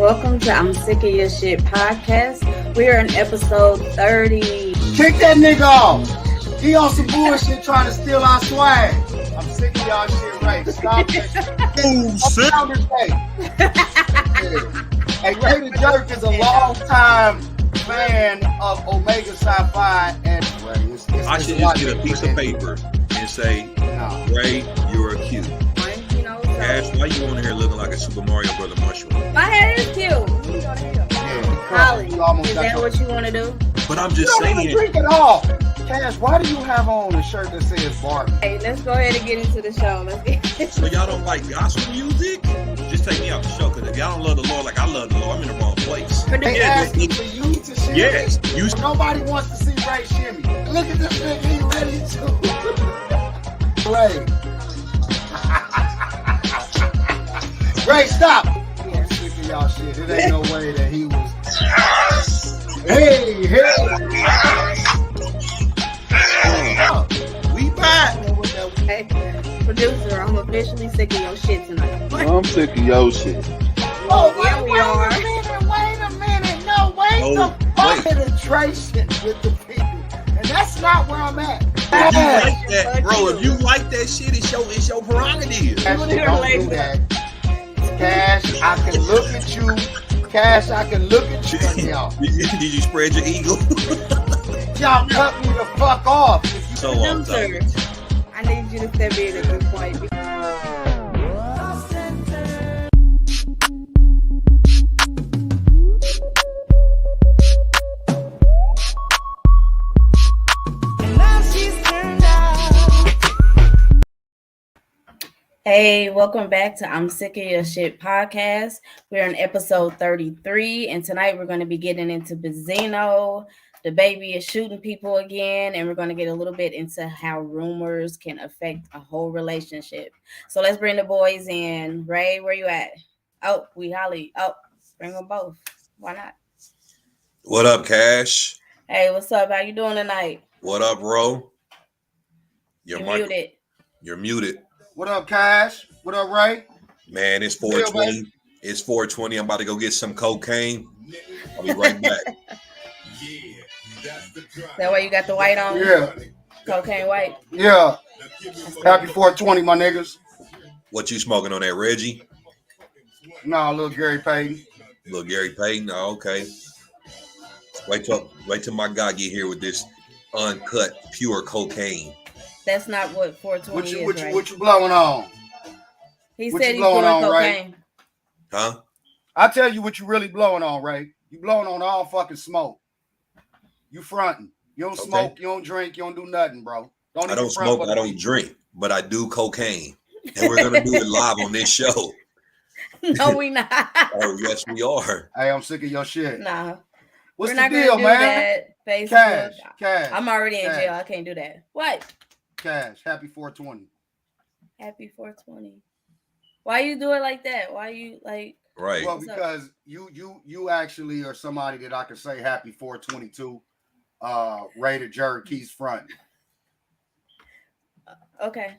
Welcome to I'm Sick of Your Shit podcast. We are in episode 30. Kick that nigga off. He on some bullshit trying to steal our swag. I'm sick of y'all shit, right? Stop it. Hey, Ray the Jerk is a long time fan of Omega Sci-Fi and Ray. I should just get a piece of paper and say, Ray, you're cute. Cash, why you on here looking like a Super Mario Brother mushroom? My hair is cute. Holly, is that what you want to do? But I'm just saying. Don't even drink it all. Cash, why do you have on a shirt that says Barbie? Hey, let's go ahead and get into the show. Let's get So y'all don't like gospel music? Just take me out the show, because if y'all don't love the Lord like I love the Lord, I'm in the wrong place. They asking for you to shimmy? Yes. Nobody wants to see Ray shimmy. Look at this nigga, he ready to. Ray. Ray, stop! I'm sick of y'all shit. It ain't no way that he was. Hey! We back! Hey, producer, I'm officially sick of your shit tonight. I'm sick of your shit. Oh, yeah, we are. Wait a minute. No, wait penetration with the people. And that's not where I'm at. If you like that, bro, if you like that shit, it's your prerogative. Don't do that. Cash, I can look at you. Cash, I can look at you. Y'all. Did you spread your eagle? Y'all cut me the fuck off. So Producer, I need you to step in at this point. Hey, welcome back to I'm Sick of Your Shit podcast. We're on episode 33, and tonight we're going to be getting into Benzino. The baby is shooting people again, and we're going to get a little bit into how rumors can affect a whole relationship. So let's bring the boys in. Ray, where you at? Oh, we Holly. Oh, bring them both. Why not? What up, Cash? Hey, what's up? How you doing tonight? What up, Ro? You're muted. You're muted. What up, Cash? What up, Ray? Man, it's 4:20. It's 4:20. I'm about to go get some cocaine. I'll be right back. That way you got the white on? Yeah. Cocaine white? Yeah. Happy 420, my niggas. What you smoking on that, Reggie? Nah, little Gary Payton. Little Gary Payton? Oh, okay. Wait till my guy get here with this uncut, pure cocaine. That's not what 420 is, right? What you blowing on? He said he's blowing on, cocaine. Ray? Huh? I tell you what you really blowing on, Ray. You blowing on all fucking smoke. You fronting. You don't smoke, you don't drink, you don't do nothing, bro. I don't smoke, I don't drink, but I do cocaine. And we're going to do it live on this show. No, we not. Oh, yes, we are. Hey, I'm sick of your shit. Nah. What's we're the not deal, do man? That. Facebook. Cash. I'm already in jail. I can't do that. What? Cash. Happy 420. Happy 420. Why you do it like that? Why you like? Right. Well, because you actually are somebody that I can say happy 422. Ray the Jerk, he's front. Okay.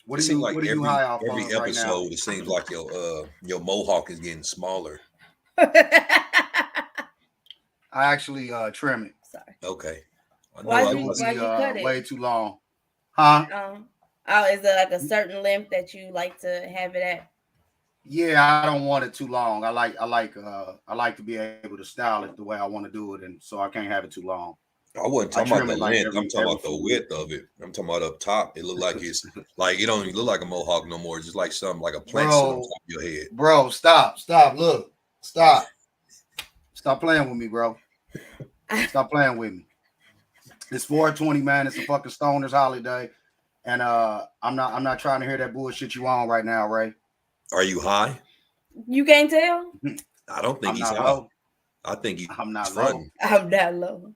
What do you like? Every episode, right now? It seems like your mohawk is getting smaller. I actually trim it. Sorry. Okay. Why'd you cut it? Way too long. Huh? Is there like a certain length that you like to have it at? Yeah, I don't want it too long. I like to be able to style it the way I want to do it, and so I can't have it too long. I wasn't talking about the length. I'm talking about the width of it. I'm talking about up top. It looked like it's like it don't even look like a mohawk no more. It's just like something like a plant on top of your head. Bro, stop. Look, stop playing with me, bro. Stop playing with me. It's 420, man. It's a fucking stoner's holiday, and I'm not trying to hear that bullshit you on right now, Ray. Are you high? You can't tell. I don't think he's high. Low. I think I'm not low. I'm not low.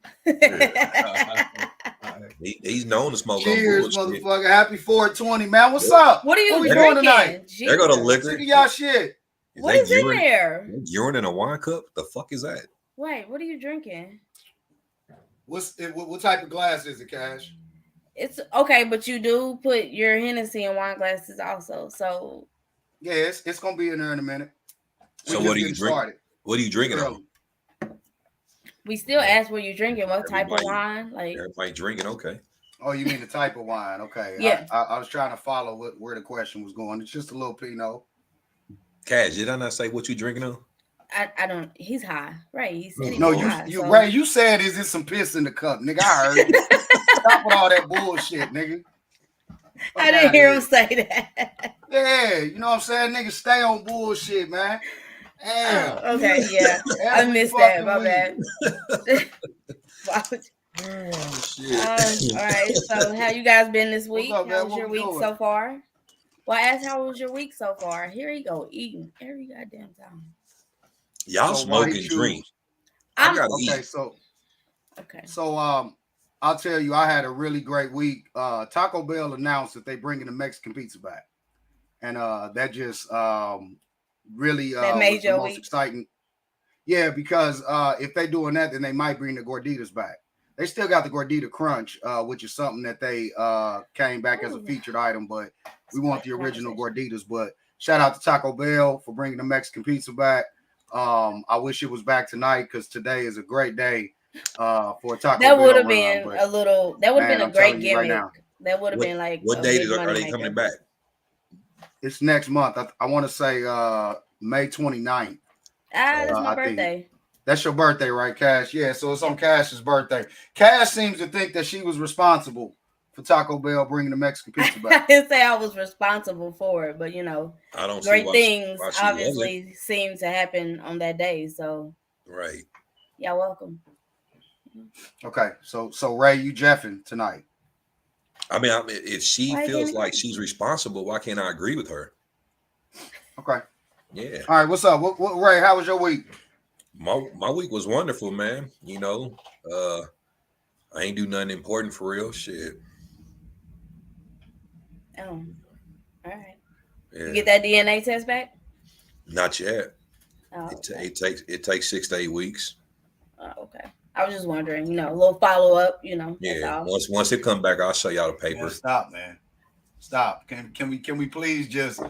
He's known to smoke. Cheers, motherfucker. Happy 420, man. What's up? What are you we doing tonight? They're gonna liquor. Look at y'all shit. What is in there? Urine in a wine cup? The fuck is that? Wait, what are you drinking? What type of glass is it, Cash? It's okay, but you do put your Hennessy in wine glasses also. So yeah, it's gonna be in there in a minute. So just what are you getting drinking? started. What are you drinking Early. on? We still ask what you're drinking, what type of Everybody- wine, like. Everybody drinking, okay. Oh, you mean the type of wine? Okay. Yeah. I was trying to follow where the question was going. It's just a little Pinot. Cash, did I not say what you drinking on? I don't. He's high, right? He said he No, was high. you so. Ray, you said is this some piss in the cup, nigga? I heard you. Stop with all that bullshit, nigga. I didn't hear him say that. Yeah, you know what I'm saying? Nigga, stay on bullshit, man. Damn. Oh, okay, yeah. I Every missed that. fucking My week. bad. Why would you- Oh shit. all right. So, how you guys been this week? up, man? How was What your we week doing? so far? Well, I asked how was your week so far. Here you go, eating every goddamn time. Y'all So why smoke he and choose- drink. I I'm gotta Okay, eat. okay. so I'll tell you, I had a really great week. Taco Bell announced that they bringing the Mexican pizza back, and that just really That made was the your most week? exciting. Yeah, because if they doing that, then they might bring the gorditas back. They still got the gordita crunch, which is something that they came back as a Ooh. featured item, but we want the original Conversation. gorditas. But shout out to Taco Bell for bringing the Mexican pizza back. I wish it was back tonight because today is a great day for a Taco That Bell would have run, been but a little. That would have man, been a I'm telling great you right gimmick. now. That would have What, been like what a date big are money they maker. coming back? It's next month. I want to say May 29th. That's my I think. birthday. That's your birthday, right, Cash? Yeah, so it's on Cash's birthday. Cash seems to think that she was responsible for Taco Bell bringing the Mexican pizza I back. didn't say I was responsible for it, but you know, I don't see great why things why she obviously seem to happen on that day. So wasn't. Right. y'all welcome. Okay, so Ray, you jeffing tonight. I mean, if she Why you feels giving like me- she's responsible, why can't I agree with her? Okay. Yeah. All right, what's up? What Ray, how was your week? My week was wonderful, man. You know, I ain't do nothing important for real. Shit. Oh, all right. Yeah. You get that DNA test back? Not yet. Oh, okay. It takes 6 to 8 weeks. Oh, okay. I was just wondering, you know, a little follow up, you know. That's Yeah. all. Once it come back, I'll show y'all the paper. Man, stop, man. Stop. Can we please just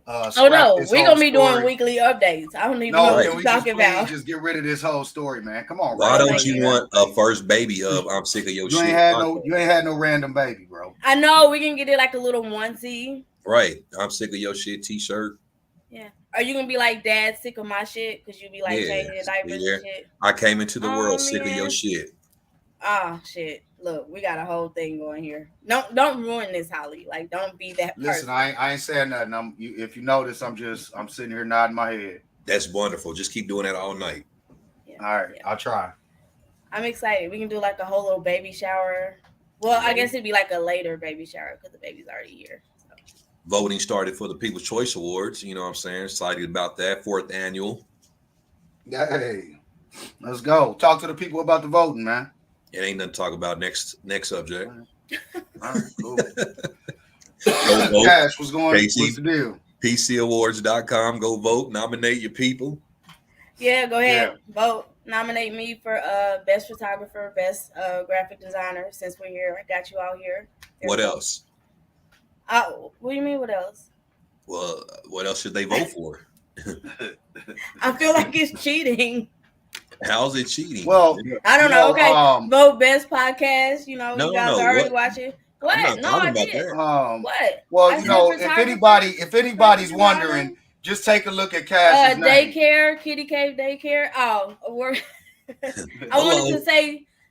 Oh no, this we're whole gonna be doing story? weekly updates. I don't even No, know what can you're we just talking please about. just get rid of this whole story, man? Come on, Why Ray. don't you want a first baby of I'm sick of your You shit? ain't had no random baby, bro. I know we can get it like a little onesie. Right. I'm sick of your shit t-shirt. Yeah. Are you gonna be like, Dad, sick of my shit? Because you be like Yeah. changing diapers Yeah. and shit. I came into the Oh, world sick of your man. shit. Ah, shit. Look, we got a whole thing going here. Don't ruin this, Holly. Like, don't be that Listen, person. I ain't saying nothing. If you notice, I'm sitting here nodding my head. That's wonderful. Just keep doing that all night. Yeah. All right, Yeah. I'll try. I'm excited. We can do like a whole little baby shower. Well, I guess it'd be like a later baby shower because the baby's already here. So. Voting started for the People's Choice Awards. You know what I'm saying? Excited about that. 4th annual. Hey, let's go. Talk to the people about the voting, man. It ain't nothing to talk about. Next subject. All right, cool. Go vote. Cash, what's Casey. the deal? PCAwards.com. Go vote. Nominate your people. Yeah, go ahead. Vote. Nominate me for best photographer, best graphic designer. Since we're here, I got you all here. What else? What do you mean? What else? Well, what else should they vote for? I feel like it's cheating. How's it cheating? Well, I don't know. Okay, vote best podcast. You know, No, you guys no, are already what? watching. What? I'm not No, talking I about did. that. What? Well, I you said know, if photographer, anybody's wondering, just take a look at Cash's name. daycare, kitty cave daycare. Oh, award. I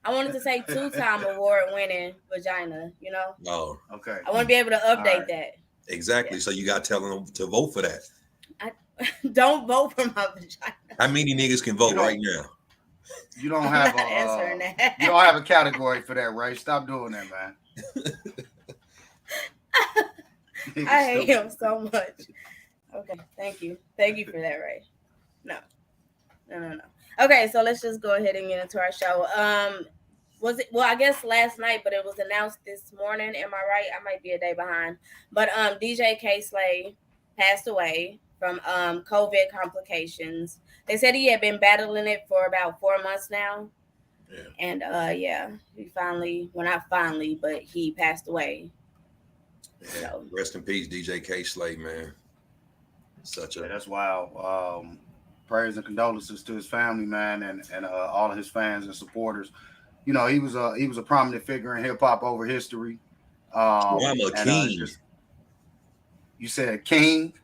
wanted to say 2-time award winning vagina. You know. Oh, okay. I want to be able to update that. Exactly. Yeah. So you got to tell them to vote for that. Don't vote for my vagina. How many niggas can vote right now? You don't have you don't have a category for that, right? Stop doing that, man. I hate him so much. Okay, thank you for that, Ray. No. Okay, so let's just go ahead and get into our show. Was it? Well, I guess last night, but it was announced this morning. Am I right? I might be a day behind. But DJ K-Slay passed away from COVID complications. They said he had been battling it for about 4 months now. Yeah. And he finally, well, not finally, but he passed away. Yeah. So. Rest in peace, DJ K-Slay, man. Such a that's wild. Prayers and condolences to his family, man, and all of his fans and supporters. You know, he was a prominent figure in hip hop over history. Drama And King. You said King.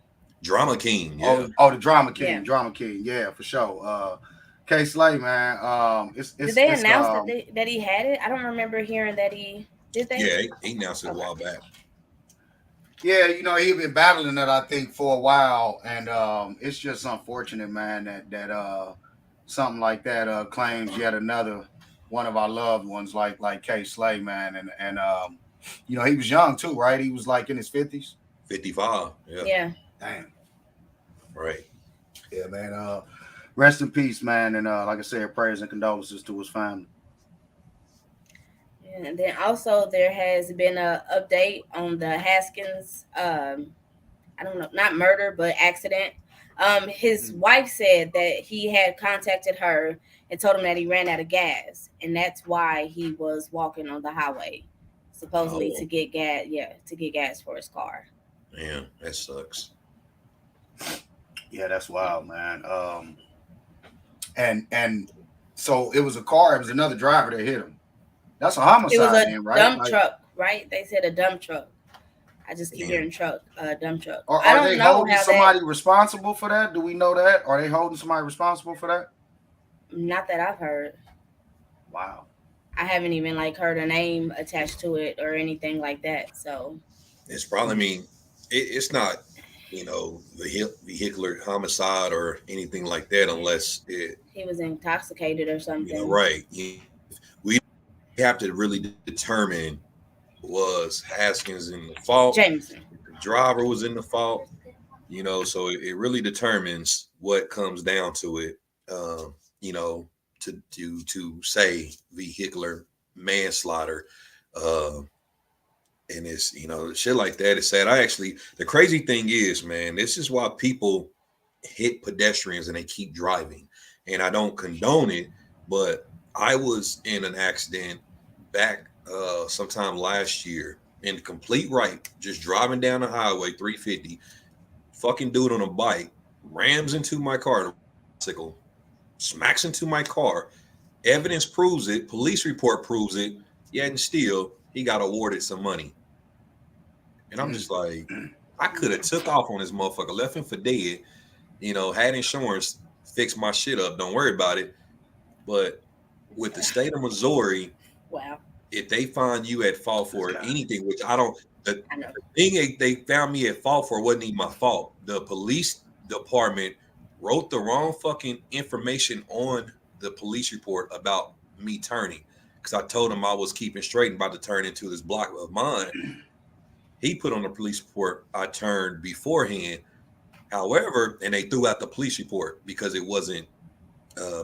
Drama King, yeah. Oh, the Drama King, Drama King, yeah, for sure. K Slay, man. Did they announce that he had it? I don't remember hearing that he did that. Yeah, he announced it a while back. Yeah, you know, he'd been battling it, I think, for a while, and it's just unfortunate, man, that something like that claims yet another one of our loved ones, like K Slay, man, and you know, he was young too, right? He was like in his 50s. 55. Yeah. Damn. Right. Yeah, man. Rest in peace, man, and like I said, prayers and condolences to his family. And then also there has been a update on the Haskins, I don't know, not murder, but accident. His wife said that he had contacted her and told him that he ran out of gas, and that's why he was walking on the highway, supposedly to get gas. Yeah, to get gas for his car. Yeah, that sucks. Yeah, that's wild, man. And so it was a car. It was another driver that hit him. That's a homicide. It was a then, right? dump truck, right? They said a dump truck. I just keep hearing truck, dump truck. Are they holding somebody responsible for that? Do we know that? Are they holding somebody responsible for that? Not that I've heard. Wow. I haven't even heard a name attached to it or anything like that. So it's probably, I mean, it's not, you know, vehicular homicide or anything like that unless he was intoxicated or something. You know, right. We have to really determine, was Haskins in the fault? Jameson. The driver was in the fault. You know, so it really determines what comes down to it. You know, to say vehicular manslaughter. And it's, you know, shit like that is sad. The crazy thing is, man, this is why people hit pedestrians and they keep driving. And I don't condone it, but I was in an accident back sometime last year in the complete right, just driving down the highway 350, fucking dude on a bike rams into my car, the bicycle, smacks into my car. Evidence proves it, police report proves it, yet and still he got awarded some money. And I'm just like, I could have took off on this motherfucker, left him for dead, you know, had insurance, fixed my shit up, don't worry about it. But with the state of Missouri, wow, if they find you at fault for anything, which I don't, the thing they found me at fault for wasn't even my fault. The police department wrote the wrong fucking information on the police report about me turning, because I told him I was keeping straight and about to turn into this block of mine. He put on the police report I turned beforehand. However, and they threw out the police report because it wasn't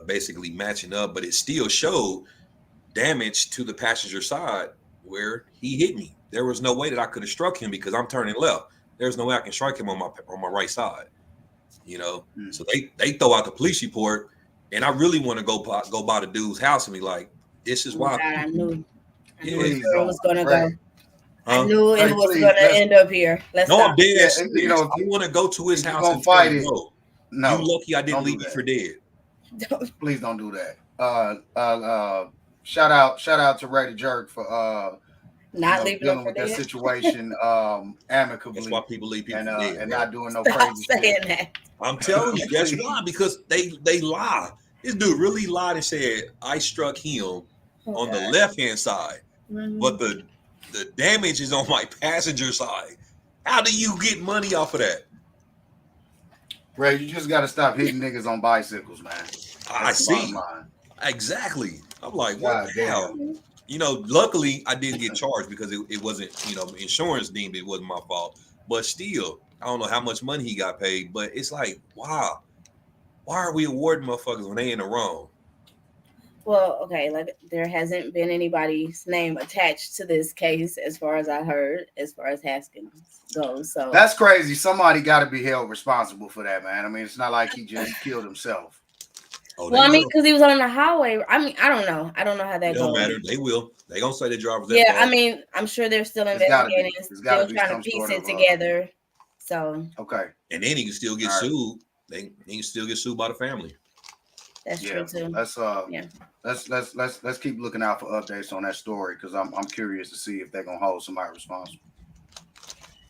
basically matching up, but it still showed damage to the passenger side where he hit me. There was no way that I could have struck him because I'm turning left. There's no way I can strike him on my right side. You know, so they throw out the police report, and I really want to go by the dude's house and be like, "This is why." I knew it was gonna go. Huh? I knew it was going to end up here. I'm dead. Yeah, you know, I want to go to his house and fight it. No, you lucky I didn't leave you for dead. Please don't do that. Shout out to Reddy Jerk for not dealing with that situation amicably. That's why people leave people for dead, and not doing no crazy shit. That. I'm telling you, that's why, because they lie. This dude really lied and said I struck him on the left-hand side, but the damage is on my passenger side. How do you get money off of that? Ray, you just got to stop hitting niggas on bicycles, man. I see. Exactly. I'm like, what the hell? You know, luckily I didn't get charged because it wasn't, you know, insurance deemed it wasn't my fault. But still, I don't know how much money he got paid. But it's like, wow, why are we awarding motherfuckers when they in the wrong? Well, okay, there hasn't been anybody's name attached to this case, as far as I heard, as far as Haskins goes. So that's crazy. Somebody got to be held responsible for that, man. I mean, it's not like he just killed himself. Oh, well, I mean, because he was on the highway. I mean, I don't know how that goes. It don't matter. They will. They gonna say the driver's at fault. I mean, I'm sure they're still investigating, still trying to piece it together. So okay, and then he can still get sued they can still get sued by the family. That's true too. Let's keep looking out for updates on that story because I'm curious to see if they're gonna hold somebody responsible.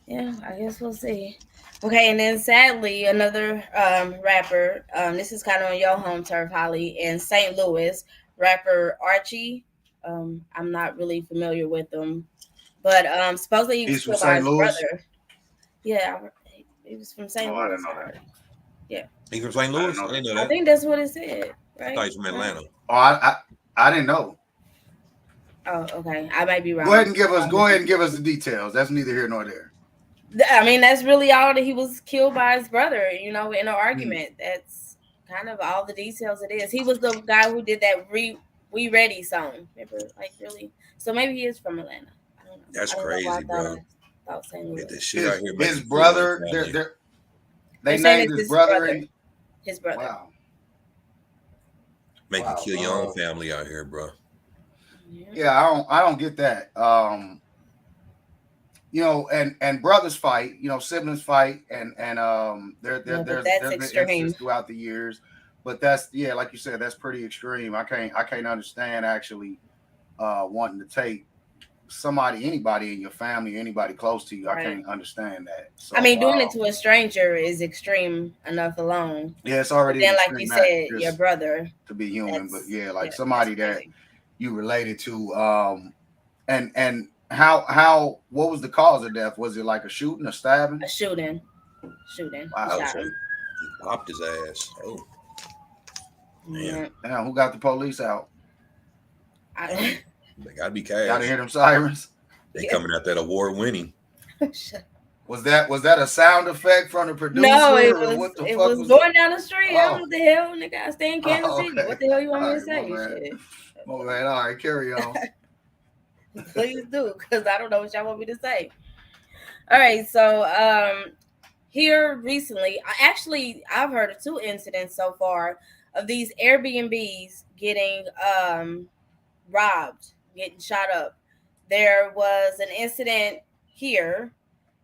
Yeah, I guess we'll see. Okay, and then sadly, another rapper. This is kind of on your home turf, Holly, in St. Louis. Rapper Archie. I'm not really familiar with him, but supposedly he was He's from killed by St. his Louis. brother. Yeah, he was from St. Oh, Louis. I didn't know that. Yeah, He from St. Louis? I didn't know I that. think that's what it said. I Right? thought he's from Atlanta. Oh, I didn't know. Oh, okay. I might be wrong. Go ahead and give us the details. That's neither here nor there. I mean, that's really all that he was killed by his brother, in an argument. That's kind of all the details it is. He was the guy who did that We Ready song. Remember? Like, really? So maybe he is from Atlanta. I don't know. That's I don't know why crazy, bro. I thought St. Louis. Get this shit out here. His brother, they named his brother. His brother. Wow. Make you kill your own family out here, bro. Yeah, I don't get that. And brothers fight, siblings fight, and there's been instances throughout the years, but that's like you said, that's pretty extreme. I can't understand actually wanting to take anybody in your family, anybody close to you. Right. I can't understand that. So, I mean, doing it to a stranger is extreme enough alone. Yeah, it's already. Then, like you said, your brother to be human, but somebody that you related to, and how what was the cause of death? Was it like a shooting, a stabbing? A shooting. Wow. He popped his ass. Oh. Damn. Damn, who got the police out? They gotta be cash. Gotta hear them sirens. They coming out that award winning. Was that a sound effect from the producer? No, it was going down the street. I don't know what the hell, nigga. I stay in Kansas City. What the hell you want me to say? Shit. Oh man, all right, carry on. Please do, because I don't know what y'all want me to say. All right, so here recently, I've heard of 2 incidents so far of these Airbnbs getting robbed, getting shot up. There was an incident here,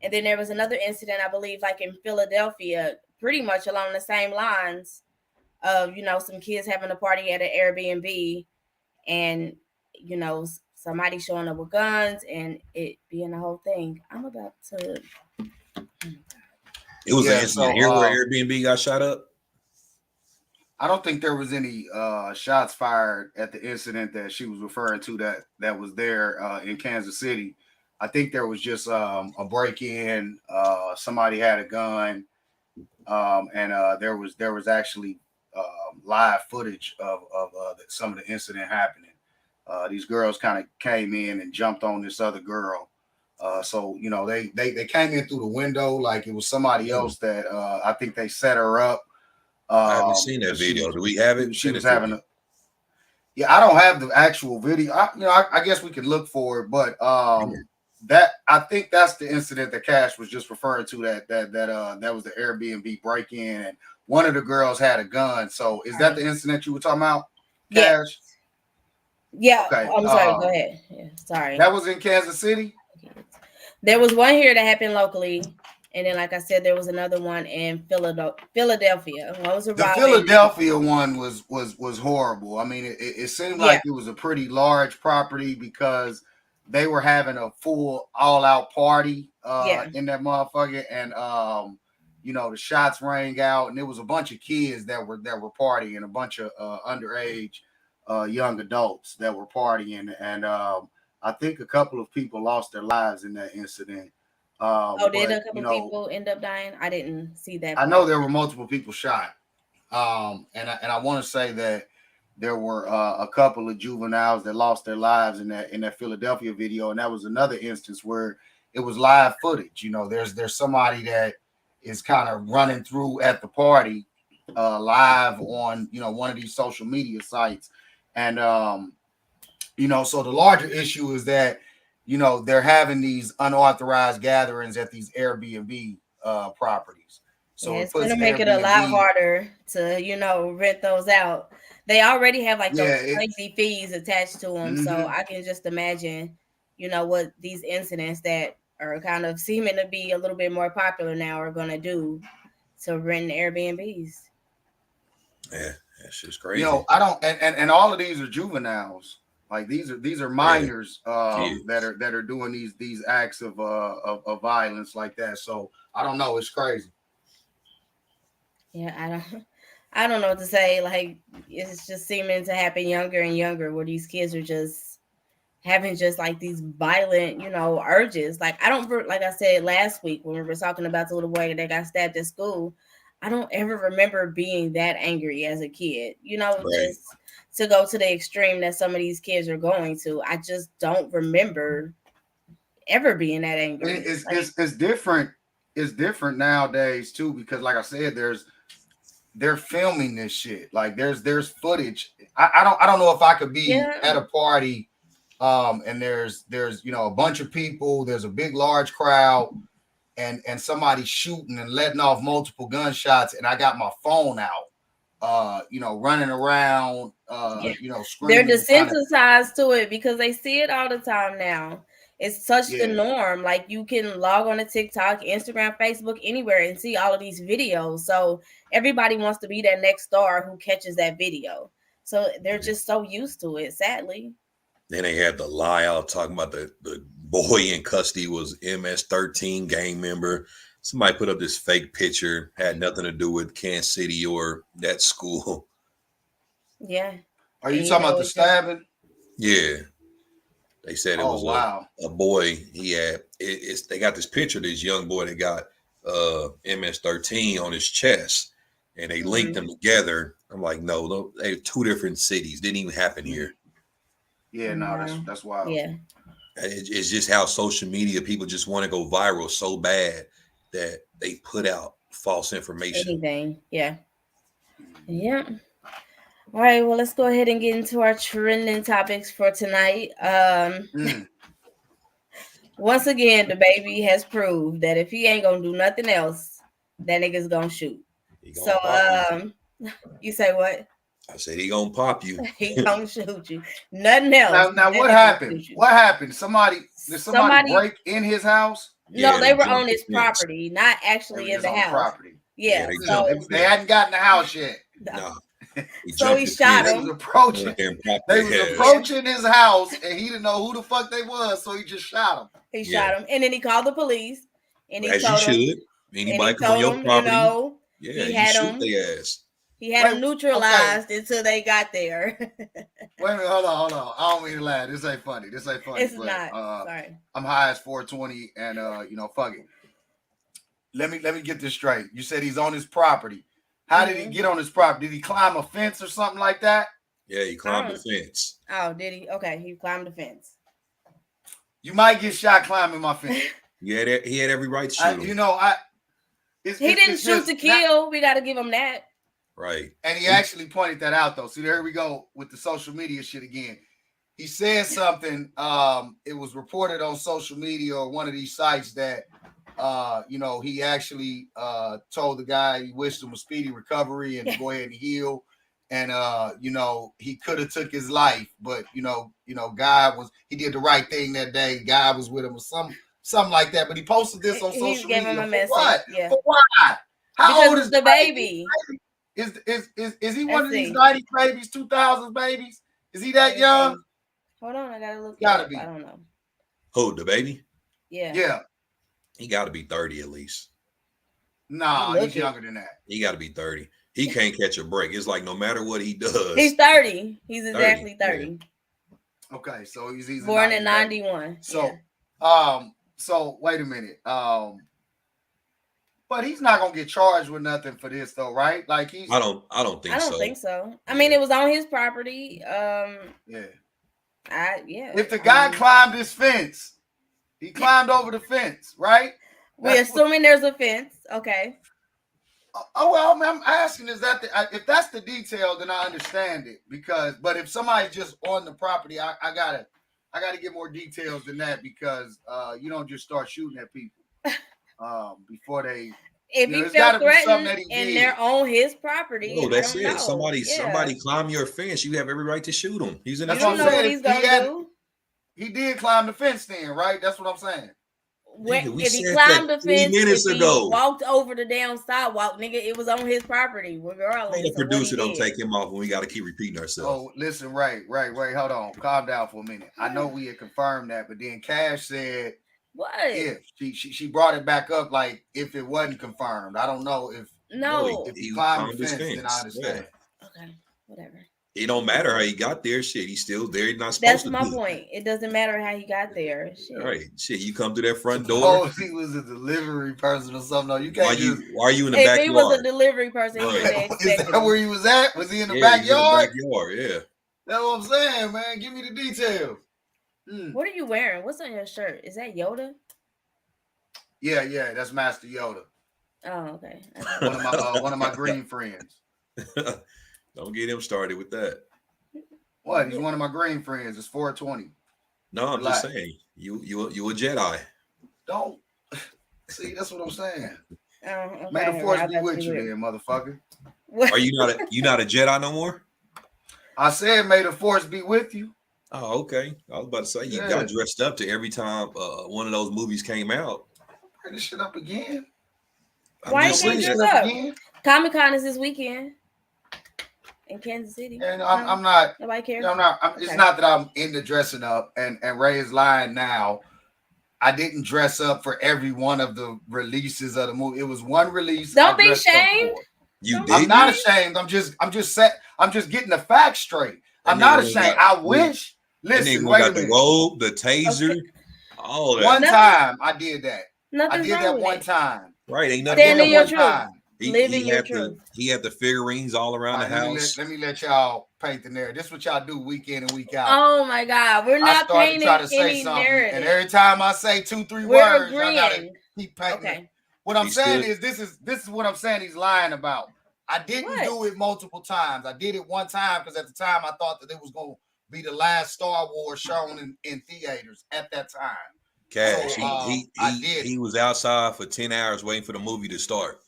and then there was another incident, I believe, like in Philadelphia, pretty much along the same lines of, some kids having a party at an Airbnb and, somebody showing up with guns and it being the whole thing. I'm about to. It was an incident here where Airbnb got shot up. I don't think there was any shots fired at the incident that she was referring to that was there in Kansas City. I think there was just a break-in. Somebody had a gun, and there was actually live footage of some of the incident happening. These girls kind of came in and jumped on this other girl. So they came in through the window like it was somebody else that I think they set her up. I haven't seen that video. Do we have it? She was having I don't have the actual video. I guess we could look for it, but that I think that's the incident that Cash was just referring to. That was the Airbnb break-in, and one of the girls had a gun. So is that the incident you were talking about, Cash? Yeah. Okay. I'm sorry. Go ahead. Yeah, sorry. That was in Kansas City. There was one here that happened locally. And then, like I said, there was another one in Philadelphia. One was the Philadelphia one was horrible. I mean, it seemed like it was a pretty large property because they were having a full all-out party in that motherfucker, and the shots rang out, and there was a bunch of kids that were partying, a bunch of underage young adults that were partying, and I think a couple of people lost their lives in that incident. Did a couple people end up dying? I didn't see that. I know there were multiple people shot, and I want to say that there were a couple of juveniles that lost their lives in that Philadelphia video, and that was another instance where it was live footage. There's somebody that is kind of running through at the party live on one of these social media sites, and so the larger issue is that they're having these unauthorized gatherings at these Airbnb properties. So it's going to make it a lot harder to, rent those out. They already have like those crazy fees attached to them. Mm-hmm. So I can just imagine, what these incidents that are kind of seeming to be a little bit more popular now are going to do to renting Airbnbs. Yeah, that's just crazy. You know, I don't, and all of these are juveniles. Like these are minors that are doing these acts of violence like that. So I don't know. It's crazy. Yeah, I don't know what to say. Like it's just seeming to happen younger and younger, where these kids are just having just like these violent, urges. Like I don't, like I said last week when we were talking about the little boy that got stabbed at school. I don't ever remember being that angry as a kid. Just to go to the extreme that some of these kids are going to. I just don't remember ever being that angry. It's different. It's different nowadays too, because like I said, they're filming this shit. Like there's footage. I don't know if I could be at a party, and there's a bunch of people. There's a big large crowd, and somebody shooting and letting off multiple gunshots, and I got my phone out, running around, screaming. They're desensitized to it because they see it all the time now. It's such the norm. Like you can log on to TikTok, Instagram, Facebook, anywhere and see all of these videos. So everybody wants to be that next star who catches that video. So they're just so used to it, sadly. Then they had the lie out talking about the boy in custody was MS-13 gang member. Somebody put up this fake picture, had nothing to do with Kansas City or that school. Yeah. Are you talking about the stabbing? Yeah. They said it was a boy. He had they got this picture of this young boy that got MS-13 on his chest, and they linked them together. I'm like, no, they two different cities. Didn't even happen here. Yeah, no, that's wild. Yeah, it's just how social media people just want to go viral so bad that they put out false information. Anything, yeah. All right, well, let's go ahead and get into our trending topics for tonight. Once again, the baby has proved that if he ain't gonna do nothing else, that nigga's gonna shoot. You say what? I said he gonna pop you. He gonna shoot you. Nothing else. Now what happened? What happened? Did somebody break in his house? No, they were on his property, not actually in the house. Property. Yeah, they hadn't gotten the house yet. No. So he shot him. They was approaching his house, and he didn't know who the fuck they was, so he just shot him. He shot him, and then he called the police. And he told him, anybody come on your property, he had him. He had him neutralized until they got there. Wait a minute, hold on. I don't mean to laugh. This ain't funny. It's not. Sorry. I'm high as 420, and fuck it. Let me get this straight. You said he's on his property. How did he get on his property? Did he climb a fence or something like that? Yeah, he climbed the fence. Oh, did he? Okay, he climbed the fence. You might get shot climbing my fence. Yeah, he had every right to shoot him. He didn't shoot to kill. We got to give him that. Right. And he actually pointed that out, though. See, there we go with the social media shit again. He said something. It was reported on social media or one of these sites that he actually told the guy he wished him a speedy recovery and to go ahead and heal. And he could have took his life, but God he did the right thing that day. God was with him or something like that. But he posted this on social media. Him a message. What? Yeah. For why? How old is the baby? Is he one of these 90s babies, 2000s babies? Is he that young? Hold on, I gotta look. Gotta be. I don't know. Who, the baby? Yeah. Yeah. He got to be 30 at least. Nah, he's younger than that. He got to be 30. He can't catch a break. It's like no matter what he does. He's 30. He's exactly 30. Yeah. Okay, so he's born in 91. So, so wait a minute. But he's not gonna get charged with nothing for this, though, right? Like I don't think so. I don't think so. I mean, it was on his property. Yeah. If the guy climbed his fence. He climbed over the fence, right? We're assuming there's a fence. Okay. Oh well, I'm asking, is that if that's the detail, then I understand it. But if somebody's just on the property, I gotta get more details than that because you don't just start shooting at people before they. If he felt threatened and they're on his property, no, that's it. Somebody climb your fence. You have every right to shoot him. He's in. You don't know what he's gonna do. He did climb the fence then, right? That's what I'm saying. When, Nigga, we if he said climbed that the 3 fence, minutes if he ago. walked over the damn sidewalk, nigga, it was on his property, regardless. The of what producer he don't did. take him off, and we got to keep repeating ourselves. Oh, listen, Ray, hold on, calm down for a minute. I know we had confirmed that, but then Cash said What? if she brought it back up, like if it wasn't confirmed. I don't know if No. he climbed the fence, then I Yeah. understand. Okay, whatever. It don't matter how he got there. Shit, he's still there. He's not supposed That's to my be. point. It doesn't matter how he got there. Shit. All right, shit. You come through that front door. Oh, he was a delivery person or something. No, you can't. Why are you in the If backyard? he was a delivery person, he Right. would have Is expected. that where he was at? Was he in the Yeah, he's in the backyard? backyard. Yeah. That's what I'm saying, man. Give me the details. What are you wearing? What's on your shirt? Is that Yoda? Yeah, that's Master Yoda. Oh, okay. One of my green friends. Don't get him started with that. What? He's one of my green friends. It's 420. No, I'm just saying. You a Jedi. Don't see. That's what I'm saying. Okay, May the force be with you, then, motherfucker. Are you not a Jedi no more? I said, may the force be with you. Oh, okay. I was about to say you got dressed up to every time one of those movies came out. Bring this shit up again. Why you can't dress up? Comic-Con is this weekend in Kansas City. And I'm not. Nobody cares. I'm not. It's not that I'm into dressing up. And Ray is lying now. I didn't dress up for every one of the releases of the movie. It was one release. Don't be ashamed. You did. I'm not ashamed. I'm just getting the facts straight. I'm not ashamed. I wish. Listen, wait a minute. The robe, the taser, all that. One time I did that. Nothing's I did that one time. Right, ain't nothing. Stand in your truth. Living your truth. He had the figurines all around the house. Let me let y'all paint the narrative. This is what y'all do week in and week out. Oh my God, we're not painting any narrative. And every time I say 2-3 words, I gotta keep painting. Okay. What I'm saying is this is what I'm saying he's lying about. I didn't do it multiple times. I did it one time because at the time I thought that it was going to be the last Star Wars shown in theaters at that time. Cash. So, he was outside for 10 hours waiting for the movie to start.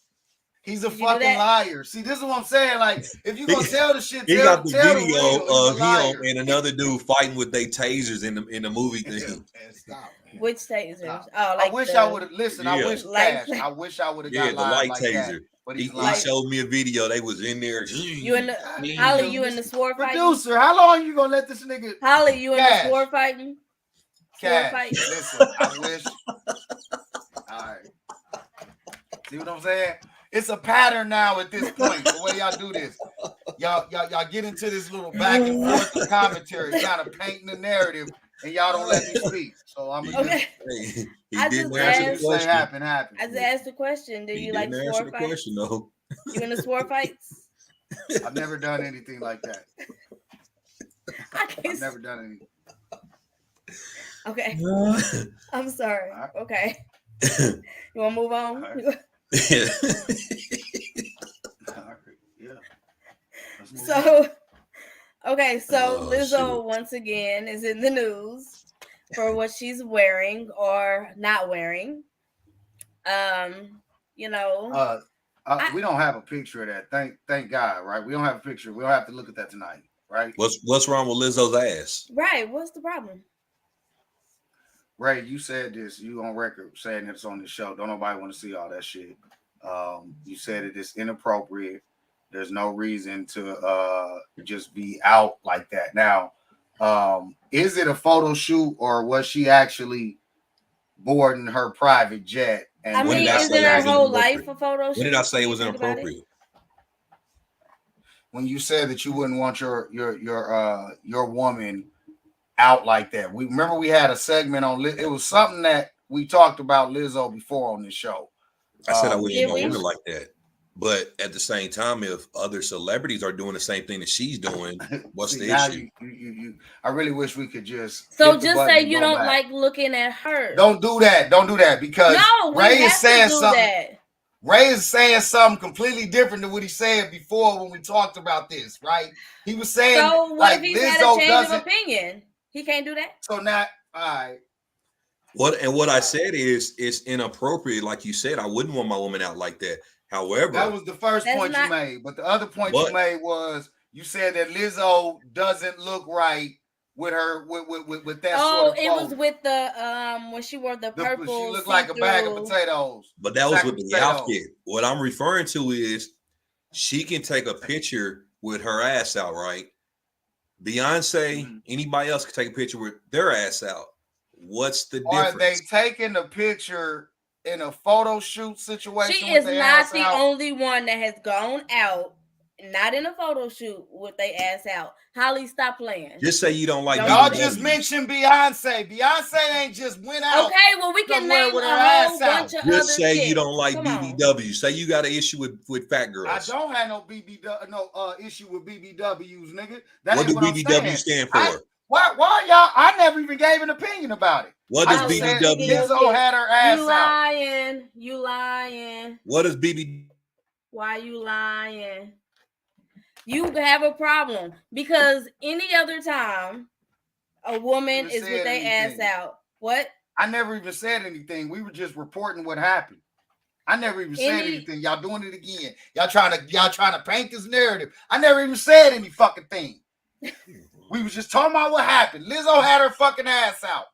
He's a fucking liar. See, this is what I'm saying. Like, if you're gonna tell the shit, he got the video of him and another dude fighting with their tasers in the movie thing. Stop, man. Which tasers? Stop. Oh, like I wish I would have listened. Yeah. I wish I would have got the light like taser. That, but he showed me a video. They was in there. You in the Holly? You in the sword fighting? Producer, how long you gonna let this nigga? Holly, you in the sword fighting? Cash. Listen, I wish. All right. See what I'm saying? It's a pattern now at this point. The way y'all do this, y'all get into this little back and forth of commentary, kind of painting the narrative, and y'all don't let me speak. So I'm okay. He didn't answer the question. Happen. I just asked the question. Do you like sword fights? Question, no. You in the sword fights? I've never done anything like that. I've never done anything. Okay. I'm sorry. Right. Okay. You want to move on? Right. Yeah. So Lizzo once again is in the news for what she's wearing or not wearing. We don't have a picture of that. Thank God, right? We don't have a picture. We don't have to look at that tonight, right? What's wrong with Lizzo's ass? Right. What's the problem? Ray, you said this. You on record saying it's on the show. Don't nobody want to see all that shit. You said it is inappropriate. There's no reason to just be out like that. Now, is it a photo shoot or was she actually boarding her private jet? And isn't her whole life a photo shoot? When did I say it was inappropriate? When you said that you wouldn't want your woman out like that. We had a segment on it was something that we talked about Lizzo before on this show. I said I wouldn't want women like that. But at the same time, if other celebrities are doing the same thing that she's doing, what's the issue? I really wish we could just say you don't like looking at her. Don't do that because Ray is saying something. Ray is saying something completely different than what he said before when we talked about this, right? He was saying what if he's had a change of opinion? He can't do that. So now, all right. What I said is it's inappropriate. Like you said, I wouldn't want my woman out like that. However, that was the first point you made. But the other point you made was you said that Lizzo doesn't look right with her with that Oh, sort of it was clothing. with the when she wore the purple. She looked like a bag of see-through. potatoes. But that was Sack with of the potatoes. outfit. What I'm referring to is she can take a picture with her ass out, right? Beyonce, anybody else can take a picture with their ass out. What's the difference? Are they taking the picture in a photo shoot situation? She with is their not ass the out? only one that has gone out, not in a photo shoot with their ass out. Holly, stop playing. Just say you don't like Y'all BBWs. just mentioned Beyonce. Beyonce ain't just went out. Okay, well, we can somewhere name with a her whole ass bunch out. of Just other say chicks. you don't like Come on. BBWs. Say you got an issue with fat I girls. don't have no issue with BBWs, nigga. That What ain't do what I'm BBW saying. stand for? Why y'all? I never even gave an opinion about it. What I does just said BBW? Lizzo had her ass You out. lying. You lying. What does BB? Why you lying? You have a problem because any other time a woman is with their ass out. What? I never even said anything. We were just reporting what happened. I never even said anything. Y'all doing it again. Y'all trying to paint this narrative. I never even said any fucking thing. We was just talking about what happened. Lizzo had her fucking ass out.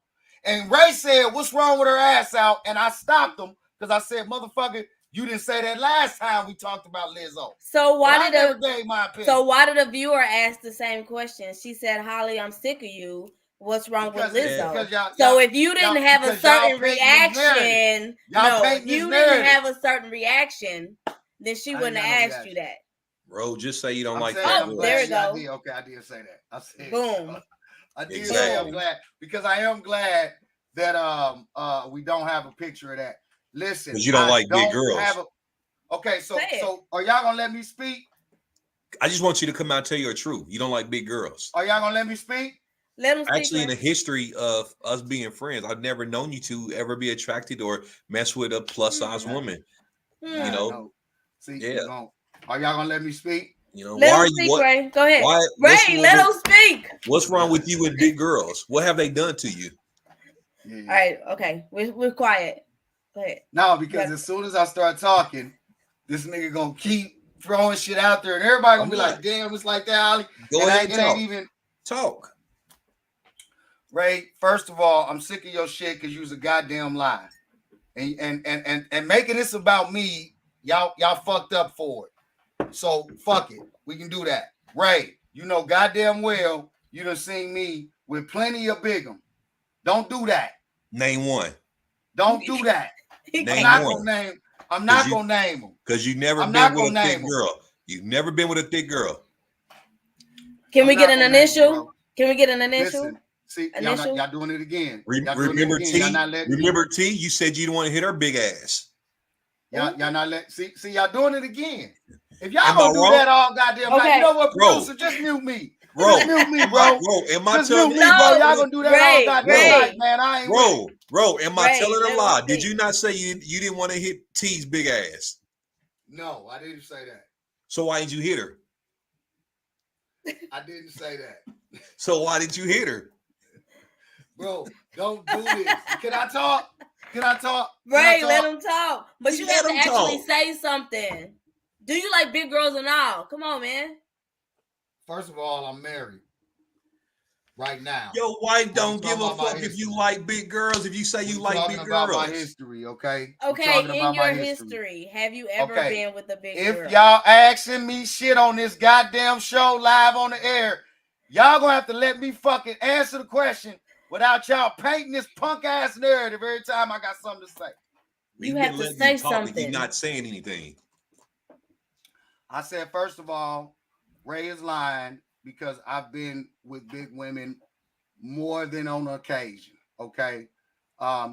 And Ray said, what's wrong with her ass out? And I stopped him because I said, motherfucker, you didn't say that last time we talked about Lizzo. So why I never gave my opinion. So why did a viewer ask the same question? She said, Holly, I'm sick of you. What's wrong with Lizzo? So if you didn't have a certain reaction, have a certain reaction, then she wouldn't have asked you that. Bro, just say you don't like that. Oh, there we go. Okay, I did say that. I said boom. I did say I'm glad because I am glad that we don't have a picture of that. Listen, because you don't like big girls. Okay, so are y'all gonna let me speak? I just want you to come out and tell your truth. You don't like big girls. Are y'all gonna let me speak? Let him speak. Actually, in the history of us being friends, I've never known you to ever be attracted or mess with a plus size woman. You know, see, are y'all gonna let me speak? You know, let him speak, Ray. Go ahead. Ray, let him speak. What's wrong with you with big girls? What have they done to you? Yeah. All right, okay. We're quiet. Go ahead. No, because as soon as I start talking, this nigga gonna keep throwing shit out there, and everybody gonna be like, "Damn, it's like that, Ollie." Go ahead, it ain't even talk. Ray, first of all, I'm sick of your shit because you was a goddamn lie, and making this about me, y'all fucked up for it. So fuck it, we can do that. Ray, you know goddamn well you done seen me with plenty of big'em. Don't do that. Name one. Don't do that. I'm not gonna name them. Because you've never been with a thick girl. You've never been with a thick girl. Can we get an initial? Can we get an initial? Listen, see, y'all doing it again. Remember T? You said you didn't want to hit her big ass. Y'all not let see y'all doing it again. If y'all gonna do that all goddamn night, you know what, producer? Just mute me. Bro, mute me, bro. Am I telling you, bro? Y'all gonna do that all goddamn night, man? I ain't Bro, am I telling a lie? Did you not say you didn't want to hit T's big ass? No, I didn't say that. So why did you hit her? I didn't say that. So why did you hit her? Bro, don't do this. Can I talk? Ray, let him talk. But you have to actually say something. Do you like big girls or not? Come on, man. First of all, I'm married right now. Your wife don't give a fuck if you like big girls. If you say you like big girls, about my history, okay? Okay, in your history, have you ever been with a big girl? If y'all asking me shit on this goddamn show live on the air, y'all gonna have to let me fucking answer the question without y'all painting this punk ass narrative every time I got something to say. You have to say something. You're not saying anything. I said, first of all, Ray is lying because I've been with big women more than on occasion. Okay.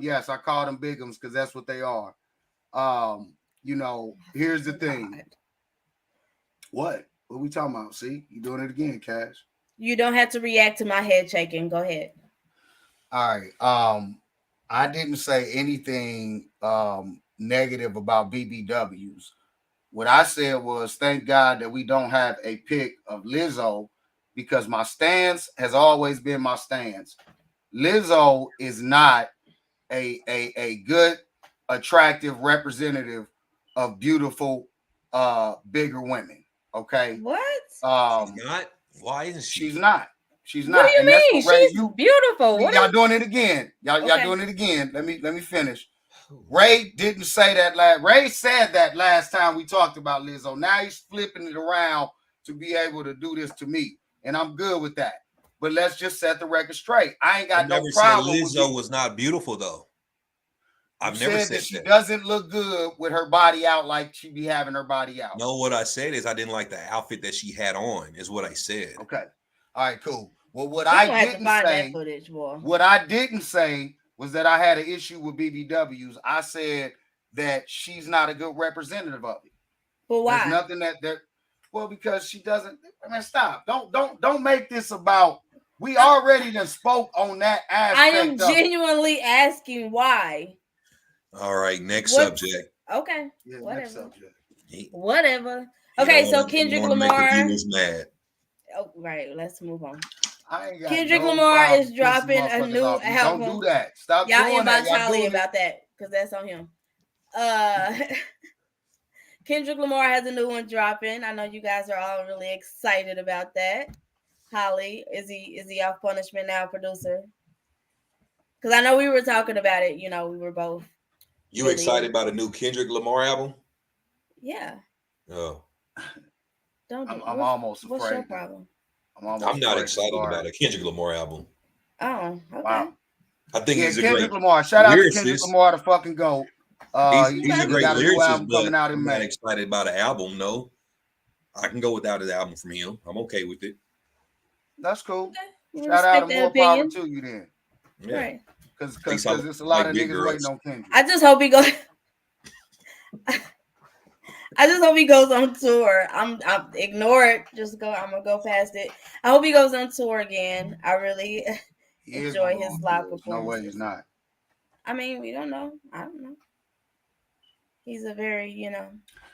Yes, I call them bigums because that's what they are. Here's the thing. What are we talking about? See, you doing it again, Cash. You don't have to react to my head shaking. Go ahead. All right. I didn't say anything negative about BBWs. What I said was, thank God that we don't have a pic of Lizzo because my stance has always been my stance. Lizzo is not a good, attractive representative of beautiful, bigger women. Okay. What? She's not. Why isn't she? She's not. She's What not. do And that's you what mean? Ray, She's beautiful. What y'all is... doing it again. Y'all Okay. doing it again. Let me finish. Ray didn't say that last. Ray said that last time we talked about Lizzo. Now he's flipping it around to be able to do this to me, and I'm good with that. But let's just set the record straight. I ain't I got no never said problem with Lizzo it. was not beautiful though. You I've never said said that she that. doesn't look good with her body out like she be having her body out. No, what I said is I didn't like the outfit that she had on, is what I said. Okay. All right, cool. Well, what She's I gonna have to didn't find that say, footage, boy. what I didn't say was that I had an issue with BBWs. I said that she's not a good representative of it. But why? There's nothing that well, because she doesn't. I mean, stop. Don't make this about. We already done spoke on that aspect. I am genuinely asking why. All right, next subject. Okay. Yeah, whatever. next subject. Whatever. Okay, so Kendrick Lamar. Mad. Oh, right. Let's move on. I ain't got Kendrick no Lamar is problem dropping pissing a new motherfuckers off. album. Don't do that. Stop Y'all doing that. inbox Y'all Holly doing about that because that's on him. Kendrick Lamar has a new one dropping. I know you guys are all really excited about that. Holly, is he off punishment now, producer? Because I know we were talking about it. You know, we were both. You excited about a new Kendrick Lamar album? Yeah. Oh. I'm almost afraid. What's your problem? I'm not excited about a Kendrick Lamar album. Oh, okay. Wow. I think he's a Kendrick great Lamar. Shout out to lyricist. Kendrick Lamar to fucking go. He's a great got a new lyricist, album coming but out in I'm May. not excited about an album. No, I can go without an album from him. I'm okay with it. That's cool. Okay. Shout out and more power to you then. Yeah. Right. Because there's a lot of niggas girls. waiting on Kendrick. I just hope he goes. I just hope he goes on tour. I'm ignore it. I'm gonna go past it. I hope he goes on tour again. I really enjoy his live performances. No way he's not. I mean, we don't know. I don't know. He's a very,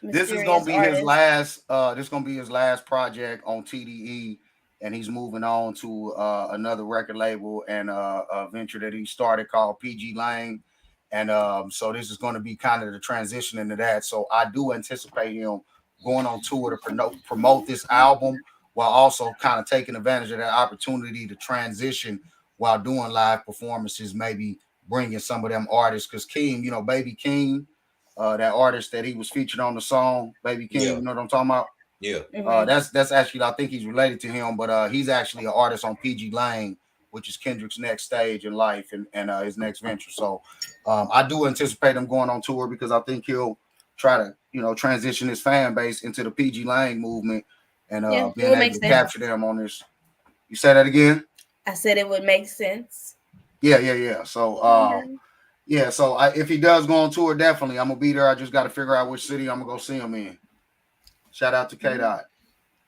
this is gonna be artist. his last. This is gonna be his last project on TDE, and he's moving on to another record label and a venture that he started called PG Lane. And so this is going to be kind of the transition into that. So I do anticipate him going on tour to promote this album while also kind of taking advantage of that opportunity to transition while doing live performances, maybe bringing some of them artists. Because Keem, Baby Keem, that artist that he was featured on the song, Baby Keem, you know what I'm talking about? Yeah. That's actually, I think he's related to him, but he's actually an artist on PG Lane, which is Kendrick's next stage in life and his next venture. So I do anticipate him going on tour because I think he'll try to, transition his fan base into the PG Lane movement and being able to capture them on this. You say that again? I said it would make sense. Yeah. So, so if he does go on tour, definitely, I'm going to be there. I just got to figure out which city I'm going to go see him in. Shout out to K-Dot.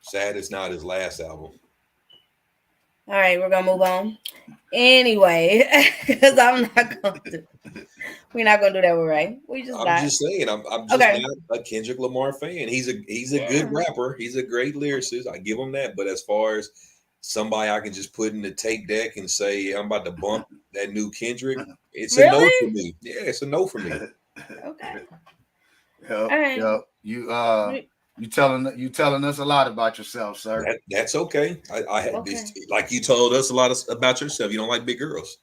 Sad it's not his last album. All right, we're gonna move on. Anyway, because we're not gonna do that with Ray. I'm just saying, I'm just not a Kendrick Lamar fan. He's a good rapper. He's a great lyricist. I give him that. But as far as somebody I can just put in the tape deck and say I'm about to bump that new Kendrick, it's a no for me. Yeah, it's a no for me. Okay. Yep. You telling us a lot about yourself, sir. That's okay. Like you told us a lot about yourself. You don't like big girls.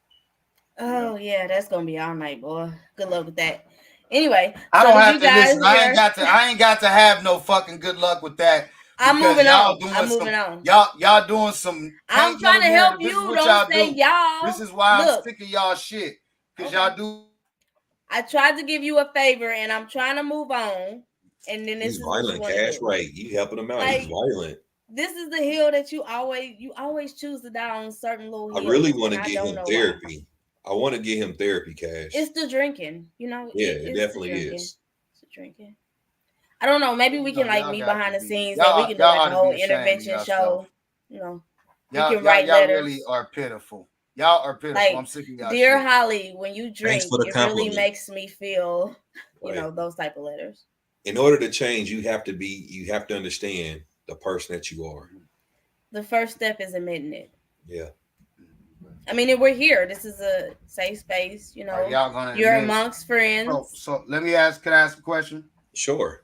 Oh yeah, that's gonna be all night, boy. Good luck with that. Anyway, I don't have to listen. I ain't got to have no fucking good luck with that. I'm moving on. Y'all doing some. I'm trying to help you. Don't say y'all. This is why I'm sick of y'all shit. Because y'all do. I tried to give you a favor, and I'm trying to move on. And then this he's violent, Cash. Right? You helping him out. He's violent. This is the hill that you always choose to die on certain little hills. I really want to get him therapy. I want to get him therapy, Cash. It's the drinking, Yeah, it definitely is. It's the drinking. I don't know. Maybe we can meet behind the scenes. We can do like a whole intervention show. You can write y'all letters. Really are pitiful. Y'all are pitiful. I'm sick of y'all. Dear shit. Holly, when you drink, it really makes me feel, those type of letters. In order to change, you have to understand the person that you are. The first step is admitting it. Yeah. I mean, we're here. This is a safe space, You're amongst friends. So let me ask, can I ask a question? Sure.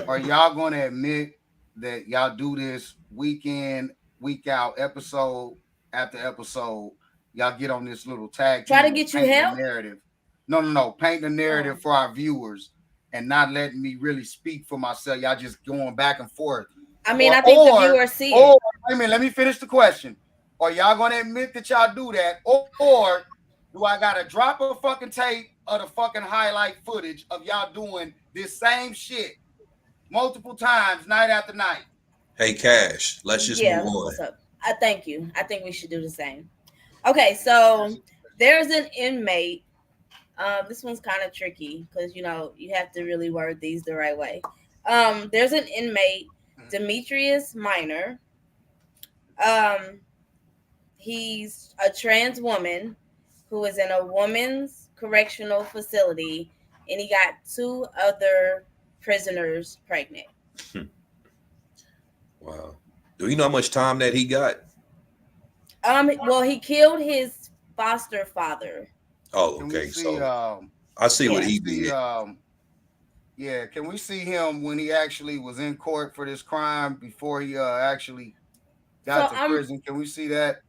Are y'all going to admit that y'all do this week in, week out episode after episode, y'all get on this little tag. Try to get you help. Narrative. No. Paint the narrative for our viewers and not letting me really speak for myself. Y'all just going back and forth. I mean, I think the viewers see it. Wait a minute, let me finish the question. Are y'all gonna admit that y'all do that, or do I gotta drop a fucking tape of the fucking highlight footage of y'all doing this same shit multiple times, night after night? Hey, Cash, let's just move on. What's up? Thank you. I think we should do the same. Okay, so there's an inmate. This one's kind of tricky because you have to really word these the right way. There's an inmate, Demetrius Minor. He's a trans woman who is in a women's correctional facility, and he got 2 other prisoners pregnant. Wow. Do you know how much time that he got? Well, he killed his foster father. Oh, okay. So I see what he did. Can we see him when he actually was in court for this crime before he actually got to prison? Can we see that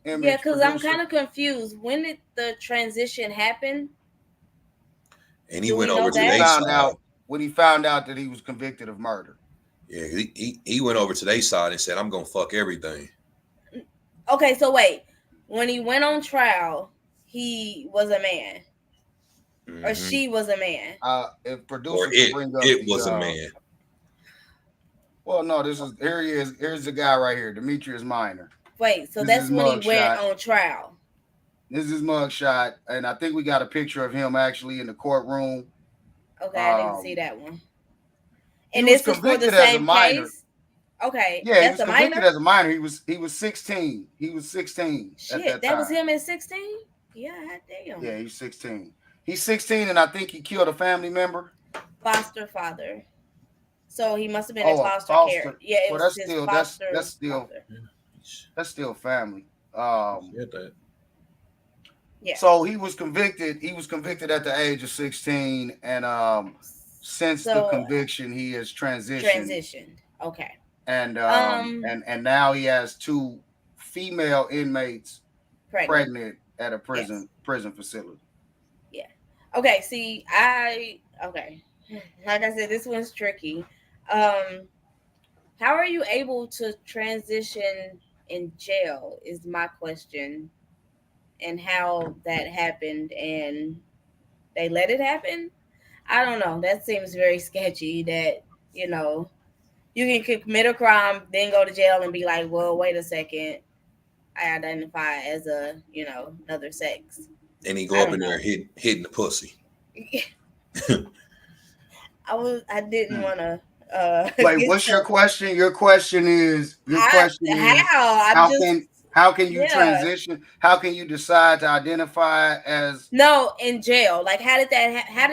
image? Yeah, because I'm kind of confused. When did the transition happen? And he went over to their side. When he found out that he was convicted of murder. Yeah, he went over to their side and said, I'm going to fuck everything. Okay, so wait. When he went on trial, he was a man. Mm-hmm. Or she was a man. If producer or it was a man. Well, no, here he is. Here's the guy right here, Demetrius Minor. Wait, so that's when he went on trial. This is his mugshot, and I think we got a picture of him actually in the courtroom. Okay, I didn't see that one. And this is for the same case? Okay. Yeah, he was convicted as a minor. He was 16. He was 16. Shit, that was him at 16? Yeah, damn. Yeah, he's 16. He's 16, and I think he killed a family member. Foster father. So he must have been his foster care. Yeah, it was his foster father. That's still family. Yeah. So he was convicted. He was convicted at the age of 16, and since the conviction, he has transitioned. Okay. And now he has 2 female inmates pregnant at a prison facility. Yeah. Okay. See, like I said, this one's tricky. How are you able to transition in jail is my question, and how that happened, and they let it happen. I don't know. That seems very sketchy that, you can commit a crime, then go to jail and be like, well, wait a second. I identify as another sex. And he go up in there hitting the pussy. I didn't want to. Wait, what's your question? Your question is how can you transition? How can you decide to identify as? No, in jail. Like, how did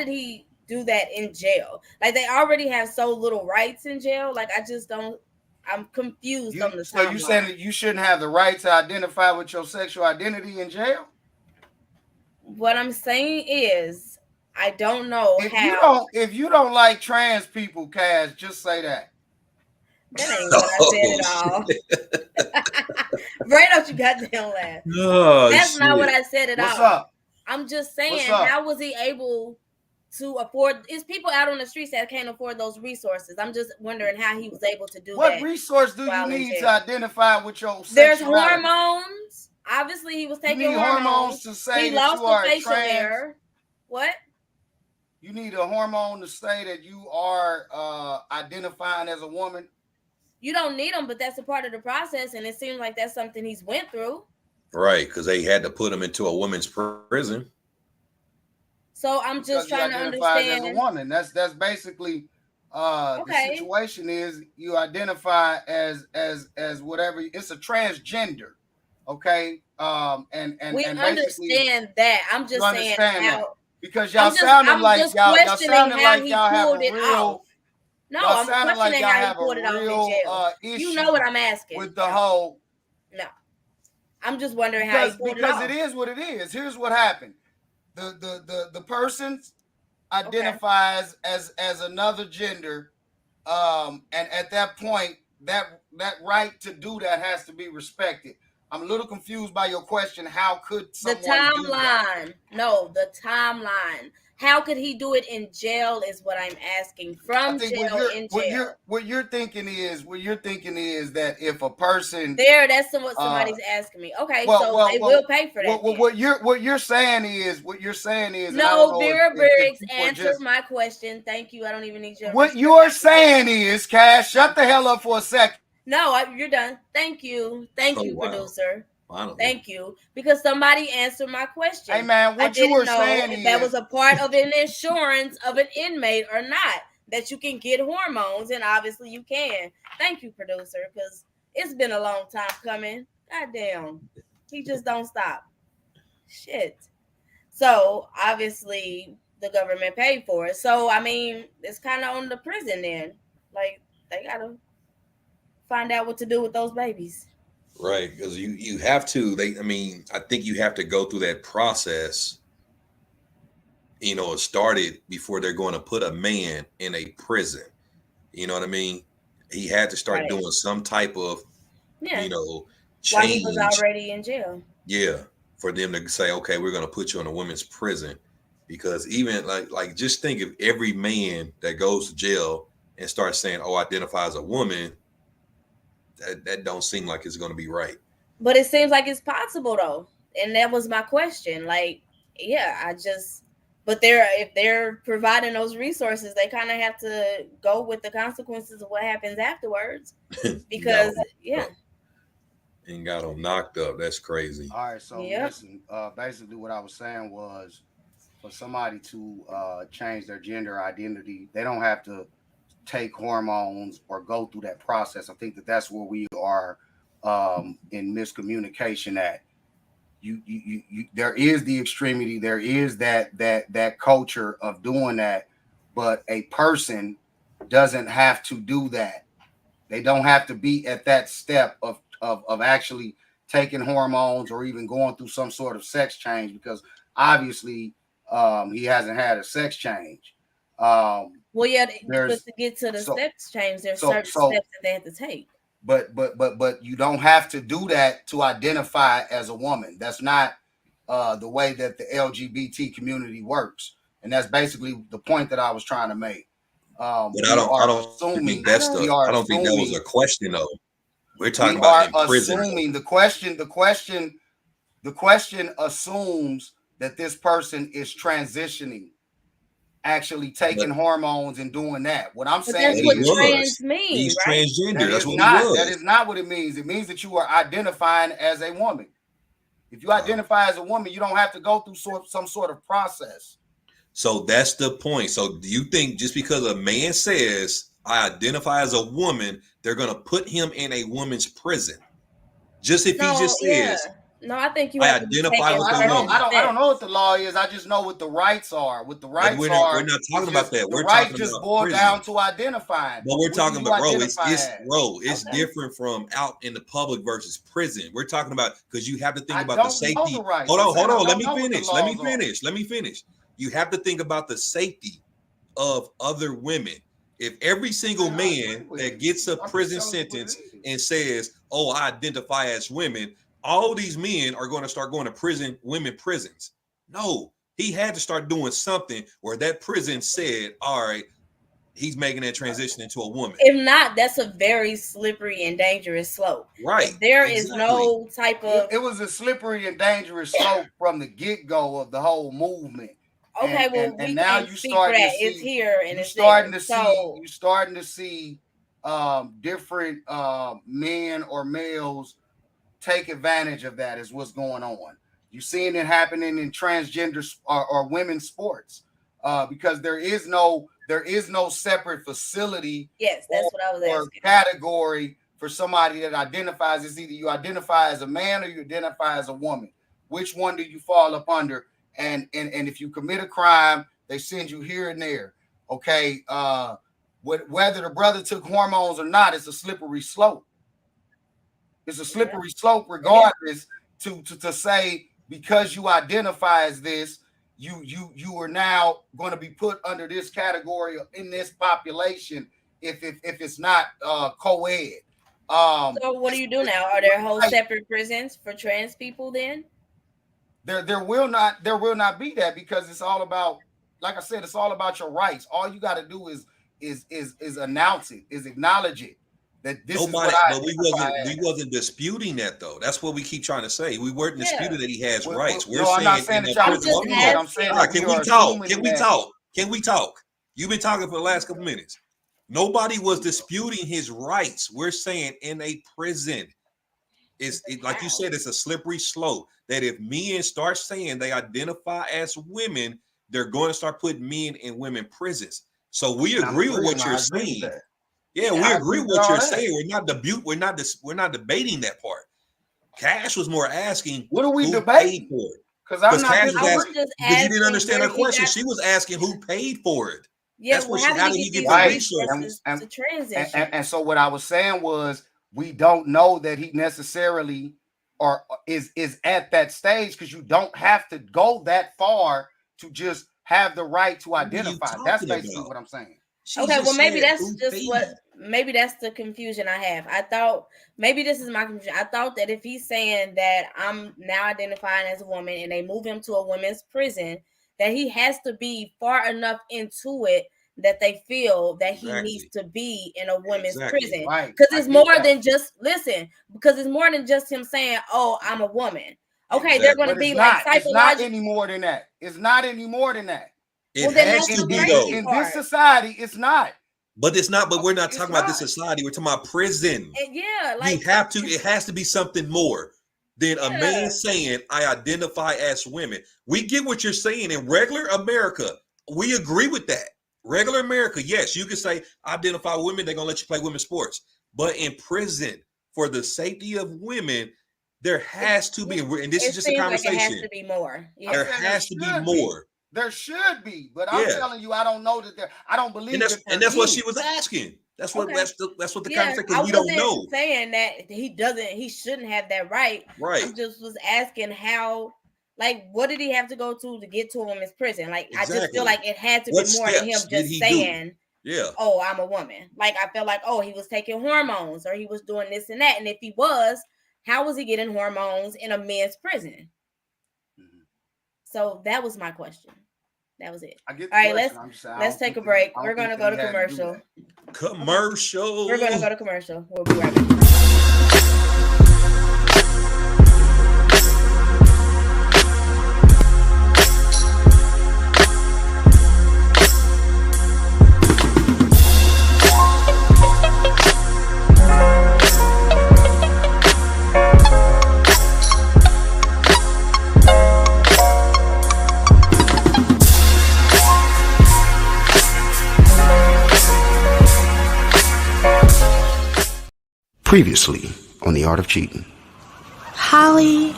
he do that in jail? Like, they already have so little rights in jail. Like, I'm confused on the timeline. So you saying that you shouldn't have the right to identify with your sexual identity in jail? What I'm saying is, I don't know if you don't like trans people, Cass, just say that. That ain't what I said at all. Right out you goddamn laugh. That's not what I said at all. What's up? I'm just saying, how was he able to afford? It's people out on the streets that can't afford those resources. I'm just wondering how he was able to do that. What resource do you need to identify with your sexuality? There's hormones. Obviously, he was taking hormones to say he that lost you are the facial trans. hair. What? You need a hormone to say that you are identifying as a woman. You don't need them, but that's a part of the process, and it seems like that's something he's went through. Right, because they had to put him into a women's prison. So I'm just trying to understand. As a woman, that's basically the situation is you identify as whatever. It's a transgender, okay? And we understand that. I'm just saying how. Because y'all sounded like y'all have a real. No, I'm questioning how he pulled it off in jail. You know what I'm asking. With the whole. No. I'm just wondering how he pulled it off. Because it is what it is. Here's what happened. The person identifies as another gender. And at that point, that right to do that has to be respected. I'm a little confused by your question. How could The someone do that? timeline. No, the timeline. How could he do it in jail is what I'm asking. I From think jail, in jail. what you're thinking is that if a person That's what uh somebody's asking me. Okay, well so well they will well pay for that then. what you're saying is and I don't No, know Vera if Briggs people are answered just my question. Thank you. I don't even need your what response. you're saying is, Cash, shut the hell up for a second. No, you're done. Thank you. Thank Oh you, wow. producer. Finally. Thank you. Because somebody answered my question. Hey man, I what you didn't were know saying if that was is a part of an insurance of an inmate or not. That you can get hormones, and obviously you can. Thank you, producer, because it's been a long time coming. Goddamn. He just don't stop. Shit. So obviously the government paid for it. So I mean, it's kind of on the prison then. Like they gotta find out what to do with those babies. Right, because you have to. I think you have to go through that process. It started before they're going to put a man in a prison. You know what I mean? He had to start Right. doing some type of, Yeah. While he was change. already in jail. Yeah, for them to say, okay, we're going to put you in a women's prison, because even like just think of every man that goes to jail and starts saying, "Oh, identify as a woman." That don't seem like it's going to be right. But it seems like it's possible though, and that was my question. Like, yeah, but if they're providing those resources, they kind of have to go with the consequences of what happens afterwards. Because yeah. And got them knocked up. That's crazy. all right. So listen, basically what I was saying was for somebody to change their gender identity, they don't have to take hormones or go through that process. I think that's where we are in miscommunication at. You there is the extremity, there is that culture of doing that, but a person doesn't have to do that. They don't have to be at that step of actually taking hormones or even going through some sort of sex change, because obviously he hasn't had a sex change. Well, yeah, but There's to get to the so sex change, there's so certain so steps that they have to take. but you don't have to do that to identify as a woman. That's not the way that the LGBT community works, and that's basically the point that I was trying to make. But We are I don't assuming think that's we the. are I don't think that was assuming a question though. We're we talking about are in prison. assuming the question assumes that this person is transitioning, actually taking But hormones and doing that. What I'm But saying that's he what is was. trans mean, He's right? transgender. That's what he that was. is not what it means. It means that you are identifying as a woman. If you Wow. identify as a woman, you don't have to go through some sort of process. So that's the point. So do you think just because a man says I identify as a woman, they're gonna put him in a woman's prison? Just if he No, just yeah. says No, I think you I have to be identify taking Well, with I a don't know. certain woman. I don't steps. know what the law is. I just know what the rights are. What the But rights we're are not is talking about just that. the We're rights talking just about boil prison. down to identifying. But we're What do talking you about, bro, identify as? it's Okay. different from out in the public versus prison. We're talking about, because you have to think I about the don't know the safety. rights. Hold I'm on, saying hold I on. Let don't me know what the finish. Let me laws are. finish. Let me finish. You have to think about the safety of other women. If every single Man, I agree man with that it. gets a I'm just prison telling you what it sentence is. and says, "Oh, I identify as women," all these men are going to start going to prison, women prisons. No, he had to start doing something where that prison said, "All right, he's making that transition into a woman." If not, that's a very slippery and dangerous slope. Right. If there is Exactly. no type of It was a slippery and dangerous slope from the get-go of the whole movement. okay, well, And we now can't you speak for starting to that. It's see here and you it's there. starting to see So you starting to see different men or males take advantage of that, is what's going on. You're seeing it happening in transgender or women's sports, because there is no separate facility yes, or, that's what I was or asking. category for somebody that identifies as either you identify as a man or you identify as a woman. Which one do you fall up under? And if you commit a crime, they send you here and there. Okay, whether the brother took hormones or not, it's a slippery slope. It's a slippery slope, regardless. To say because you identify as this, you are now going to be put under this category in this population if it's not co-ed. So what do you do now? Are there whole separate prisons for trans people then? There will not be that, because it's all about, like I said, it's all about your rights. All you got to do is announce it, is acknowledge it. That this is what I. But we wasn't disputing that though. That's what we keep trying to say. We weren't disputing that he has rights. We're saying, I'm not saying that y'all dispute that. I'm saying, can we talk? Can we talk? Can we talk? You've been talking for the last couple minutes. Nobody was disputing his rights. We're saying in a prison, like you said, it's a slippery slope. That if men start saying they identify as women, they're going to start putting men in women prisons. So we agree with what you're saying. Yeah, we agree with what you're saying. We're not debating that part. Cash was more asking, what are we debating for it? Because I'm not. Because you didn't understand her question. She was asking who paid for it. Yeah, that's well, how did he get the resources to transition? And so what I was saying was, we don't know that he necessarily or is at that stage, because you don't have to go that far to just have the right to identify. That's basically what I'm saying. Okay, well, maybe that's just maybe that's the confusion I have. I thought maybe this is my confusion. I thought that if he's saying that I'm now identifying as a woman and they move him to a women's prison, that he has to be far enough into it that they feel that he needs to be in a women's prison. Because it's more than just, because it's more than just him saying, oh, I'm a woman. Okay, they're going to be like psychological. It's not any more than that. It's not any more than that. It has to be, though. In this society, it's not. But it's not. But we're not talking about this society. We're talking about prison. Yeah, like you have to. It has to be something more than a man saying, "I identify as women." We get what you're saying in regular America. We agree with that. Regular America, yes, you can say identify women. They're gonna let you play women's sports. But in prison, for the safety of women, there has to be. And this is just a conversation. Like it has to be more. Yeah. There has to be more. There should be, but I'm telling you, I don't know that there. I don't believe that. And that's what she was asking. That's what that's what the conversation, because we don't know. Saying that he shouldn't have that right. Right. I just was asking how, like, what did he have to go to get to a women's prison? Like, exactly. I just feel like it had to be more than him just saying, oh, I'm a woman. Like, I felt like, oh, he was taking hormones or he was doing this and that. And if he was, how was he getting hormones in a men's prison? Mm-hmm. So that was my question. That was it. All right, let's take a break. We're gonna go to commercial. Commercial. We're gonna go to commercial. We'll be right back. Previously on The Art of Cheating. Holly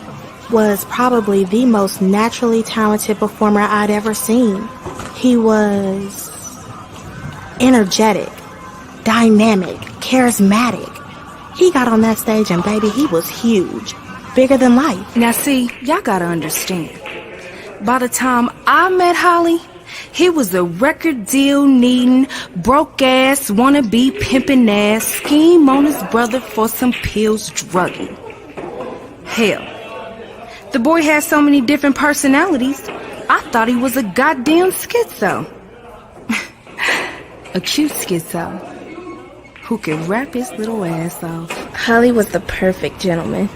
was probably the most naturally talented performer I'd ever seen. He was energetic, dynamic, charismatic. He got on that stage and baby, he was huge, bigger than life. Now see, y'all gotta understand. By the time I met Holly, he was a record deal needing, broke ass, wannabe pimpin' ass, scheme on his brother for some pills drugging. Hell, the boy had so many different personalities, I thought he was a goddamn schizo. A cute schizo who could rap his little ass off. Holly was the perfect gentleman.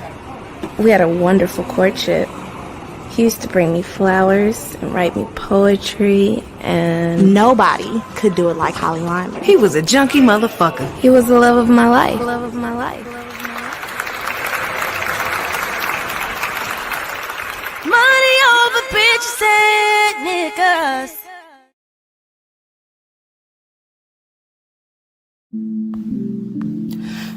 We had a wonderful courtship. He used to bring me flowers and write me poetry, and nobody could do it like Holly Lyman. He was a junkie motherfucker. He was the love of my life. Love of my life. Money over bitches and niggas.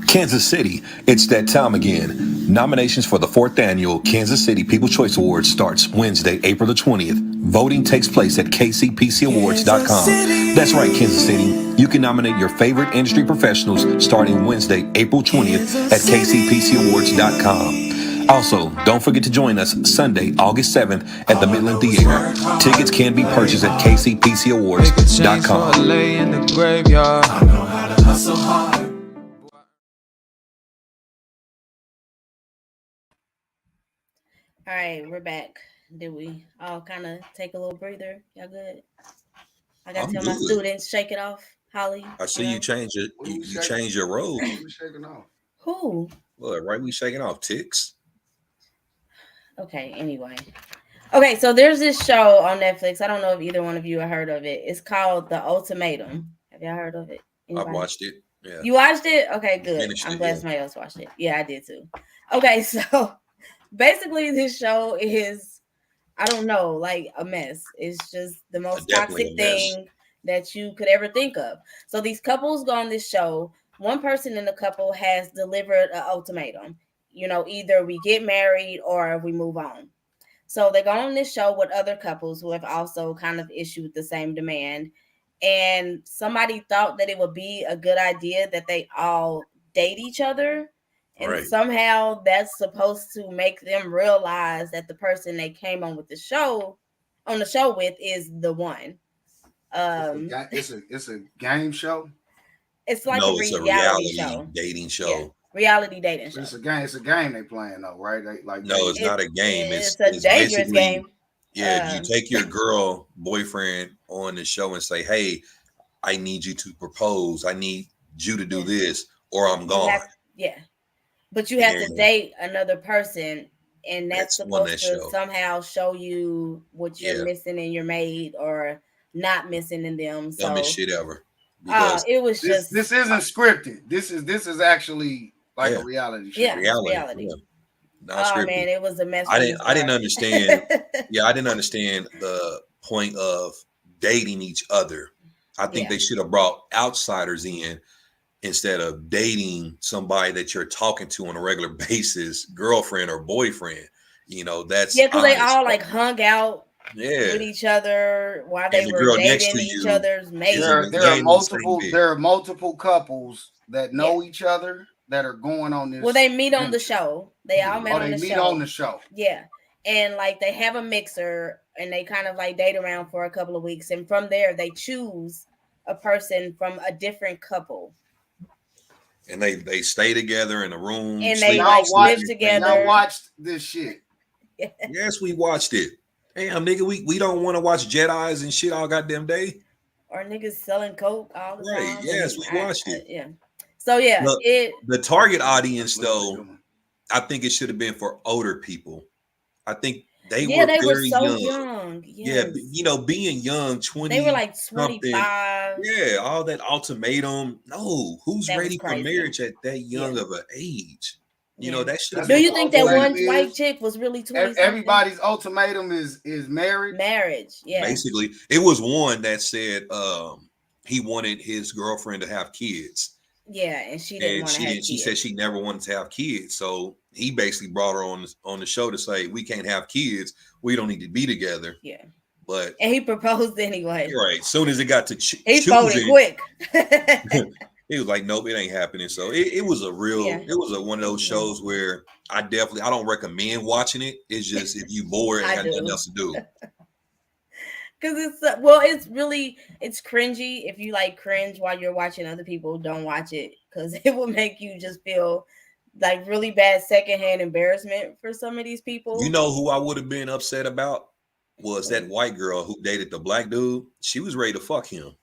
Kansas City, it's that time again. Nominations for the 4th annual Kansas City People's Choice Awards starts Wednesday, April the 20th. Voting takes place at kcpcawards.com. That's right, Kansas City. You can nominate your favorite industry professionals starting Wednesday, April 20th at kcpcawards.com. Also, don't forget to join us Sunday, August 7th at the Midland Theater. Tickets can be purchased at kcpcawards.com. All right, we're back. Did we all kind of take a little breather? Y'all good? I got to I'm tell my good. students, shake it off, Holly. I see you change it. What are we You shaking? change your robe. What are we shaking off? Who? Look, right? We shaking off ticks. Okay, anyway. Okay, so there's this show on Netflix. I don't know if either one of you have heard of it. It's called The Ultimatum. Have y'all heard of it? I've Anybody? watched it. Yeah. You watched it? Okay, good. Finished I'm it, glad yeah. somebody else watched it. Yeah, I did too. Okay, so basically this show is, I don't know, like a mess. It's just the most Definitely toxic a mess. thing that you could ever think of. So these couples go on this show. One person in the couple has delivered an ultimatum. You know, either we get married or we move on. So they go on this show with other couples who have also kind of issued the same demand. And somebody thought that it would be a good idea that they all date each other. And Right. somehow that's supposed to make them realize that the person they came on the show with is the one. It's a game show. It's like No, a it's a reality reality show. dating show. Yeah, reality dating show. It's a game. It's a game they playing though, right? No, it's not a game. It's a dangerous basically, game. Yeah, you take your girl boyfriend on the show and say, "Hey, I need you to propose. I need you to do this, or I'm gone." But you have to And date another person, and that's on supposed that to show. somehow show you what you're missing in your mate or not missing in them. So Dumbest shit ever. Because it was just this isn't scripted. This is actually like a reality show. Yeah, reality. Yeah. Not Oh scripted. man, it was a mess. I didn't understand. Yeah, I didn't understand the point of dating each other. I think they should have brought outsiders in instead of dating somebody that you're talking to on a regular basis, girlfriend or boyfriend. You know, that's because they all like hung out with each other while they the were girl next dating to each you other's mates. There are multiple couples that know each other that are going on this. Well, they meet on the show. They all met on the show. They meet on the show. Yeah. And like they have a mixer and they kind of like date around for a couple of weeks. And from there, they choose a person from a different couple. And they stay together in a room. And they like live together. Y'all watched this shit. Yes, we watched it. Damn, nigga, we don't want to watch Jedis and shit all goddamn day. Or niggas selling coke all the time. Yes, we watched it. Yeah. So yeah, the target audience though, I think it should have been for older people. I think they were very so young. Yes. Yeah, you know, being young, 20. They were like 25. Yeah, all that ultimatum. No, who's ready for marriage at that young of an age? You know, that should. Do you think that one white chick was really 20? Everybody's ultimatum is marriage. Marriage, yeah. Basically, it was one that said he wanted his girlfriend to have kids. Yeah, and she didn't want to have kids. She said she never wanted to have kids. So he basically brought her on the show to say, we can't have kids. We don't need to be together. Yeah. But and he proposed anyway. Right. As soon as it got to he folded quick. He was like, nope, it ain't happening. So it was a real, it was one of those shows where I don't recommend watching it. It's just if you bored and got nothing else to do. Because it's cringy. If you like cringe while you're watching other people, don't watch it because it will make you just feel like really bad secondhand embarrassment for some of these people. You know who I would have been upset about was that white girl who dated the black dude. She was ready to fuck him.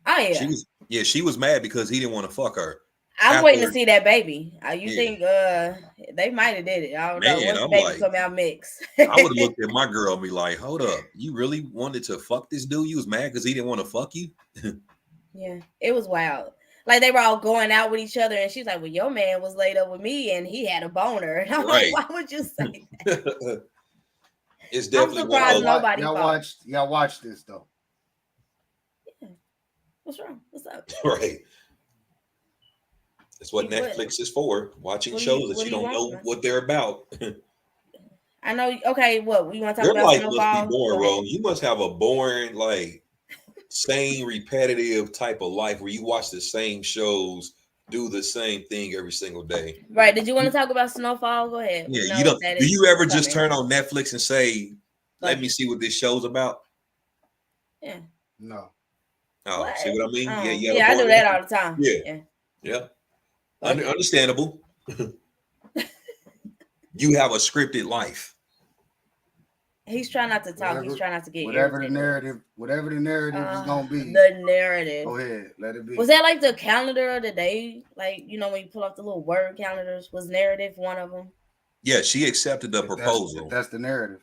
Oh yeah. She was mad because he didn't want to fuck her. I'm waiting to see that baby. You think they might have did it? I don't know. Once the baby come out mixed. I would have looked at my girl and be like, "Hold up, you really wanted to fuck this dude? You was mad because he didn't want to fuck you?" Yeah, it was wild. Like they were all going out with each other, and she's like, "Well, your man was laid up with me, and he had a boner." And I'm like, "Why would you say that?" It's definitely I'm surprised nobody y'all watched this though. Yeah. What's wrong? What's up? Right. That's what Netflix is for. Watching shows that you don't know what they're about. I know. Okay, what you want to talk about? Your life must be boring, bro. You must have a boring, like, same repetitive type of life where you watch the same shows, do the same thing every single day. Right. Did you want to talk about Snowfall? Go ahead. Yeah, you don't. Do you ever just turn on Netflix and say, "Let me see what this show's about"? Yeah. No. Oh, what? See what I mean? Yeah, I do that all the time. Yeah. Understandable. You have a scripted life. He's trying not to talk. He's trying not to get whatever irritated. Whatever the narrative is gonna be. The narrative. Go ahead, let it be. Was that like the calendar of the day? Like, you know, when you pull up the little word calendars, was narrative one of them? Yeah, she accepted the proposal. That's the narrative.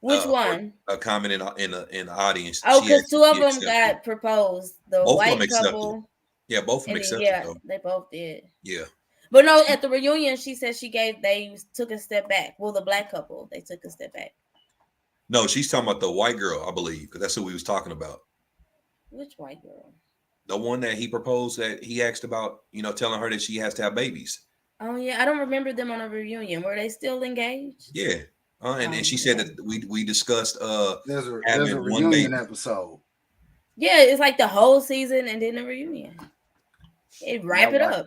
Which one? A comment in the audience. Oh, because two of them got proposed. The both white couple. Yeah, both of them accepted. Yeah, they both did. Yeah. But no, at the reunion, she said they took a step back. Well, the black couple, they took a step back. No, she's talking about the white girl, I believe, because that's who we was talking about. Which white girl? The one that he proposed, that he asked about, you know, telling her that she has to have babies. Oh yeah, I don't remember them on a reunion. Were they still engaged? Yeah. And she said that we discussed there's a reunion episode. Yeah, it's like the whole season and then the reunion. It wrap it up.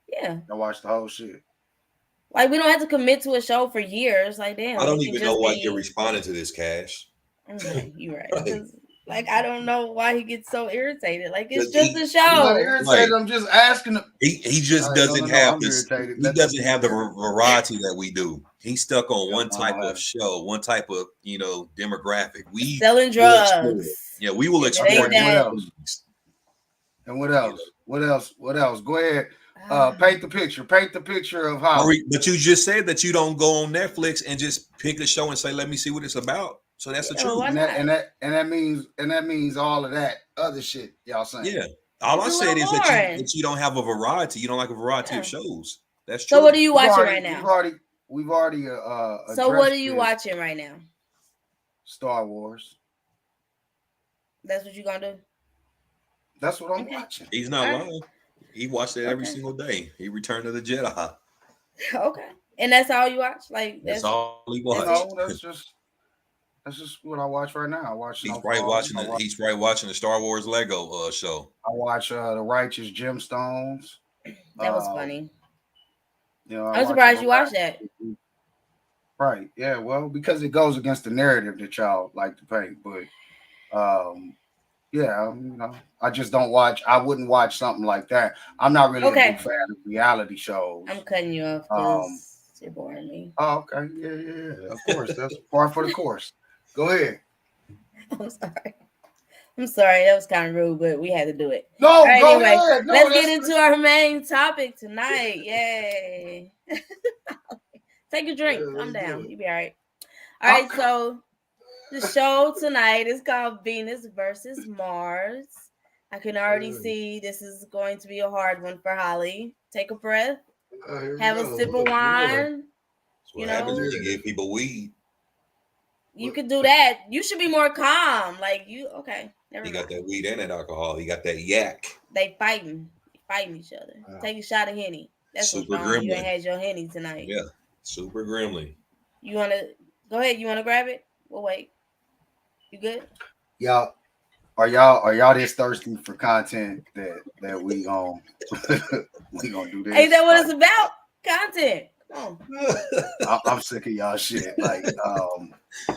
Yeah. I watched the whole shit. Like, we don't have to commit to a show for years. Like, damn. I don't even know why you're responding to this, Cash. Okay, you're right. Like, I don't know why he gets so irritated. Like, it's just a show. Irritated. I'm just asking him. He just doesn't have this. He doesn't have the variety that we do. He's stuck on one type of show, one type of, you know, demographic. We selling drugs. Yeah, we will explore things. And what else? What else? Go ahead. Paint the picture. Paint the picture of how. But you just said that you don't go on Netflix and just pick a show and say, "Let me see what it's about." So that's the truth. And that means all of that other shit y'all saying. Yeah. All I said is that you don't have a variety. You don't like a variety of shows. That's true. So what are you watching right now? We've already. So what are you watching right now? Star Wars. That's what you're gonna do. That's what I'm watching. He's not lying. He watched it every single day. He Returned to the Jedi. Okay, and that's all you watch? Like that's all he watched. No, that's just what I watch right now. I watch. He's right watching. He's right watching the Star Wars Lego show. I watch the Righteous Gemstones. That was funny. You know, I'm surprised you watched that. Right. Yeah. Well, because it goes against the narrative that y'all like to paint, but yeah, you know, I just don't watch. I wouldn't watch something like that. I'm not really a big fan of reality shows. I'm cutting you off because you're boring me. Oh, okay. Yeah. Of course, that's par for the course. Go ahead. I'm sorry. That was kind of rude, but we had to do it. No, right, go ahead. No, let's get into our main topic tonight. Yay! Take a drink. Calm down. You'll be all right. All right. So the show tonight is called Venus versus Mars. I can already see this is going to be a hard one for Holly. Take a breath. Have a sip of wine. What happens when you give people weed? You could do that. You should be more calm. Like you, okay. He got that weed and that alcohol. He got that yak. They fighting each other. Take a shot of Henny. That's what's wrong. You ain't had your Henny tonight. Yeah, super gremlin. You wanna go ahead? You wanna grab it? We'll wait. You good? Y'all, are y'all this thirsty for content that we gonna do this? Ain't that what it's about? Content. Come on. I'm sick of y'all shit. Like,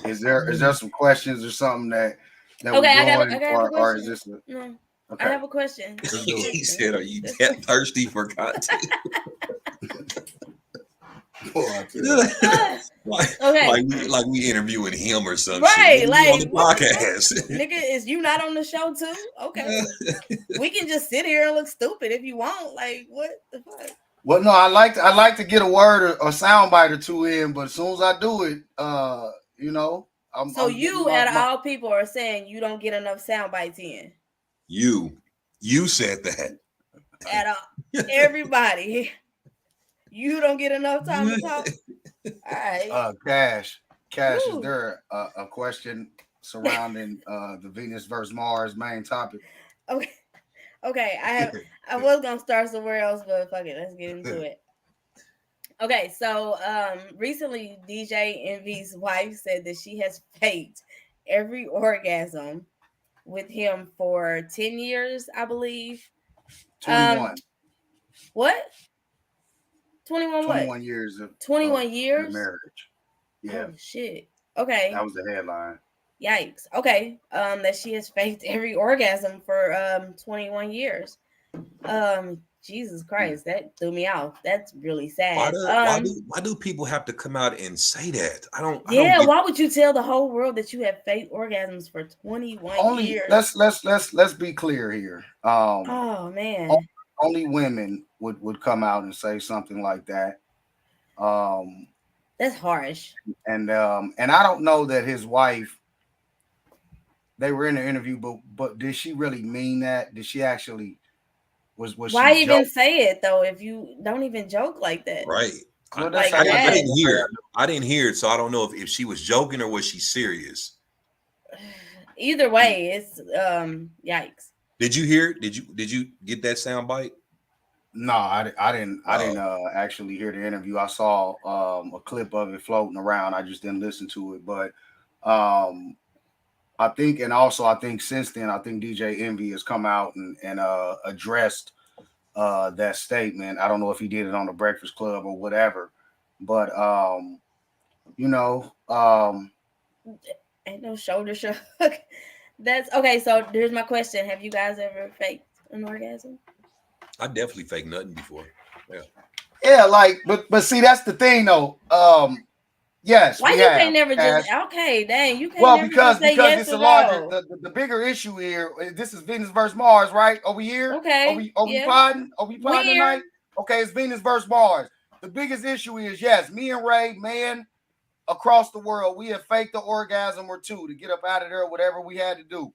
is there some questions or something that okay? I got a question. Or is this no? Okay. I have a question. He said, "Are you that thirsty for content?" like we interviewing him or something. Right, like on the podcast. Nigga, is you not on the show too? Okay. We can just sit here and look stupid if you want. Like, what the fuck? Well, no, I like to get a word or soundbite or two in, but as soon as I do it, you know, I'm out of all people are saying you don't get enough sound bites in. You said that. At all, everybody. You don't get enough time to talk. All right. Cash, Ooh. Is there a question surrounding the Venus versus Mars main topic? Okay. I was gonna start somewhere else, but fuck it, let's get into it. Okay, so recently DJ Envy's wife said that she has faked every orgasm with him for 10 years, I believe. 21. What? 21 what? 21 years of 21 years marriage. Yeah. Oh, shit. Okay. That was the headline. Yikes. Okay. That she has faked every orgasm for 21 years. Jesus Christ, that threw me off. That's really sad. Why do people have to come out and say that? I don't Yeah, get why would you tell the whole world that you have fake orgasms for 21 years? Let's be clear here. Oh man. Only women would come out and say something like that. That's harsh. And I don't know that his wife, they were in the interview, but did she really mean that? Did she actually was Why she even joking? say it though if you don't even joke like that? right. Well, Like I that. didn't hear it. I didn't hear it, so I don't know if she was joking or was she serious. Either way, it's yikes. Did you hear it? Did you get that sound bite? No, I didn't actually hear the interview. I saw a clip of it floating around. I just didn't listen to it. But I think since then, I think DJ Envy has come out and addressed that statement. I don't know if he did it on the Breakfast Club or whatever, but Ain't no shoulder shrug. That's okay. So here's my question: have you guys ever faked an orgasm? I definitely faked nothing before. Yeah, like, but see, that's the thing though. Yes. Why we you have, can't never Cash. just okay? Dang, you can't Well, never because just say yes it's a or larger no. the bigger issue here. This is Venus versus Mars, right? Over here. Okay. Are we podding? Are we podding tonight? Okay, it's Venus versus Mars. The biggest issue is yes, me and Ray, man, across the world, we have faked the orgasm or two to get up out of there, whatever we had to do.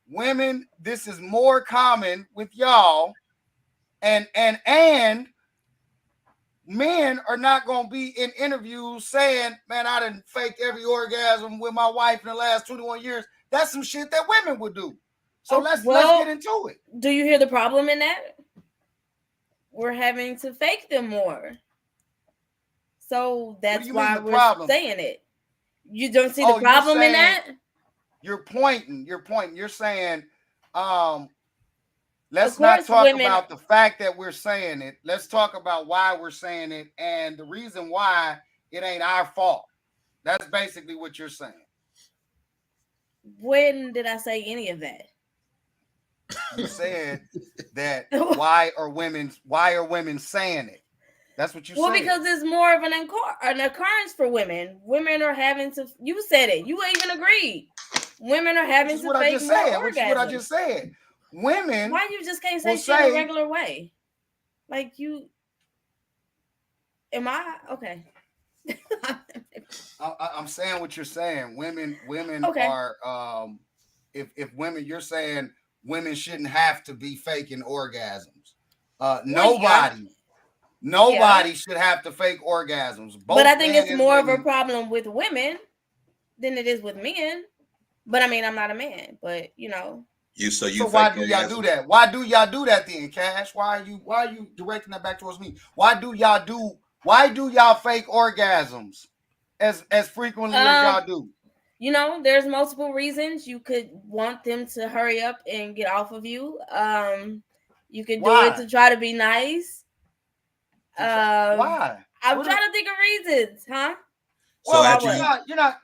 Women, this is more common with y'all, and men are not going to be in interviews saying, man, I done faked every orgasm with my wife in the last 21 years. That's some shit that women would do. So let's get into it. Do you hear the problem in that? We're having to fake them more. So that's why we're saying it. You don't see the problem in that? You're pointing. You're saying, let's not talk about the fact that we're saying it. Let's talk about why we're saying it and the reason why it ain't our fault. That's basically what you're saying. When did I say any of that? You said that why are women saying it? That's what you said. Well, because it's more of an occurrence for women. Women are having to. You said it. You even agreed. Women are having to fake more orgasms. Which is what I just said. Women. Why you just can't say shit in a regular way? Like you. Am I okay? I'm saying what you're saying. Women okay. are. If women, you're saying women shouldn't have to be faking orgasms. Nobody should have to fake orgasms. But I think it's more of a problem with women than it is with men. But I mean, I'm not a man, but you know. So why do y'all do that? Why do y'all do that then, Cash? Why are you directing that back towards me? Why do y'all fake orgasms as frequently as y'all do? You know, there's multiple reasons. You could want them to hurry up and get off of you. You could do it to try to be nice. Why? I'm trying to think of reasons, huh? Well, you're not.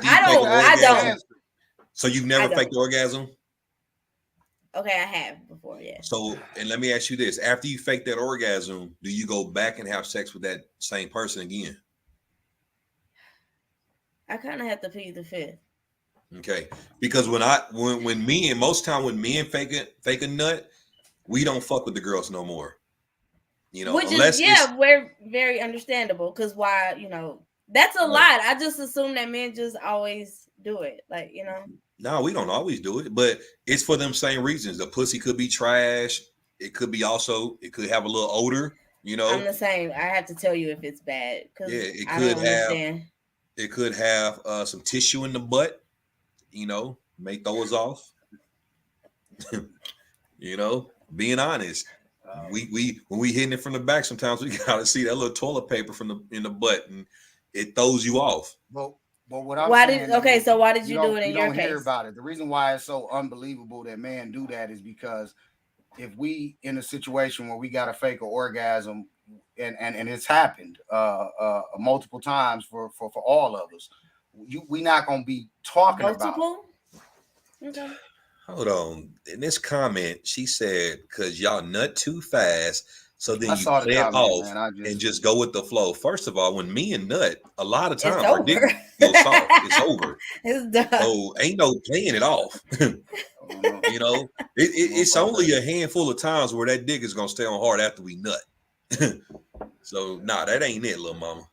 I don't. So you've never faked the orgasm? Okay, I have before, yeah. So, and let me ask you this: after you fake that orgasm, do you go back and have sex with that same person again? I kind of have to plead the fifth. Okay, because when men fake a nut, we don't fuck with the girls no more. You know, which is we're very understandable because why, you know, that's a lot. I just assume that men just always do it, like, you know. No, we don't always do it, but it's for them same reasons. The pussy could be trash. It could be also. It could have a little odor. You know, I'm the same. I have to tell you if it's bad. Yeah, it could have. It could have some tissue in the butt. You know, may throw us off. You know, being honest. We when we hitting it from the back, sometimes we gotta see that little toilet paper in the butt, and it throws you off. But what I'm saying so why did you do it in your case? You don't hear about it. The reason why it's so unbelievable that men do that is because if we in a situation where we got to fake an orgasm, and it's happened multiple times for all of us, we not gonna be talking about it. Okay. Hold on. In this comment, she said, "Cause y'all nut too fast, so then I you saw the play it comment, off man. and just go with the flow." First of all, when me and nut, a lot of It's time our dick over. goes soft. It's over. It's done. So ain't no playing it off. You know, it's only a handful of times where that dick is gonna stay on hard after we nut. So nah, that ain't it, little mama.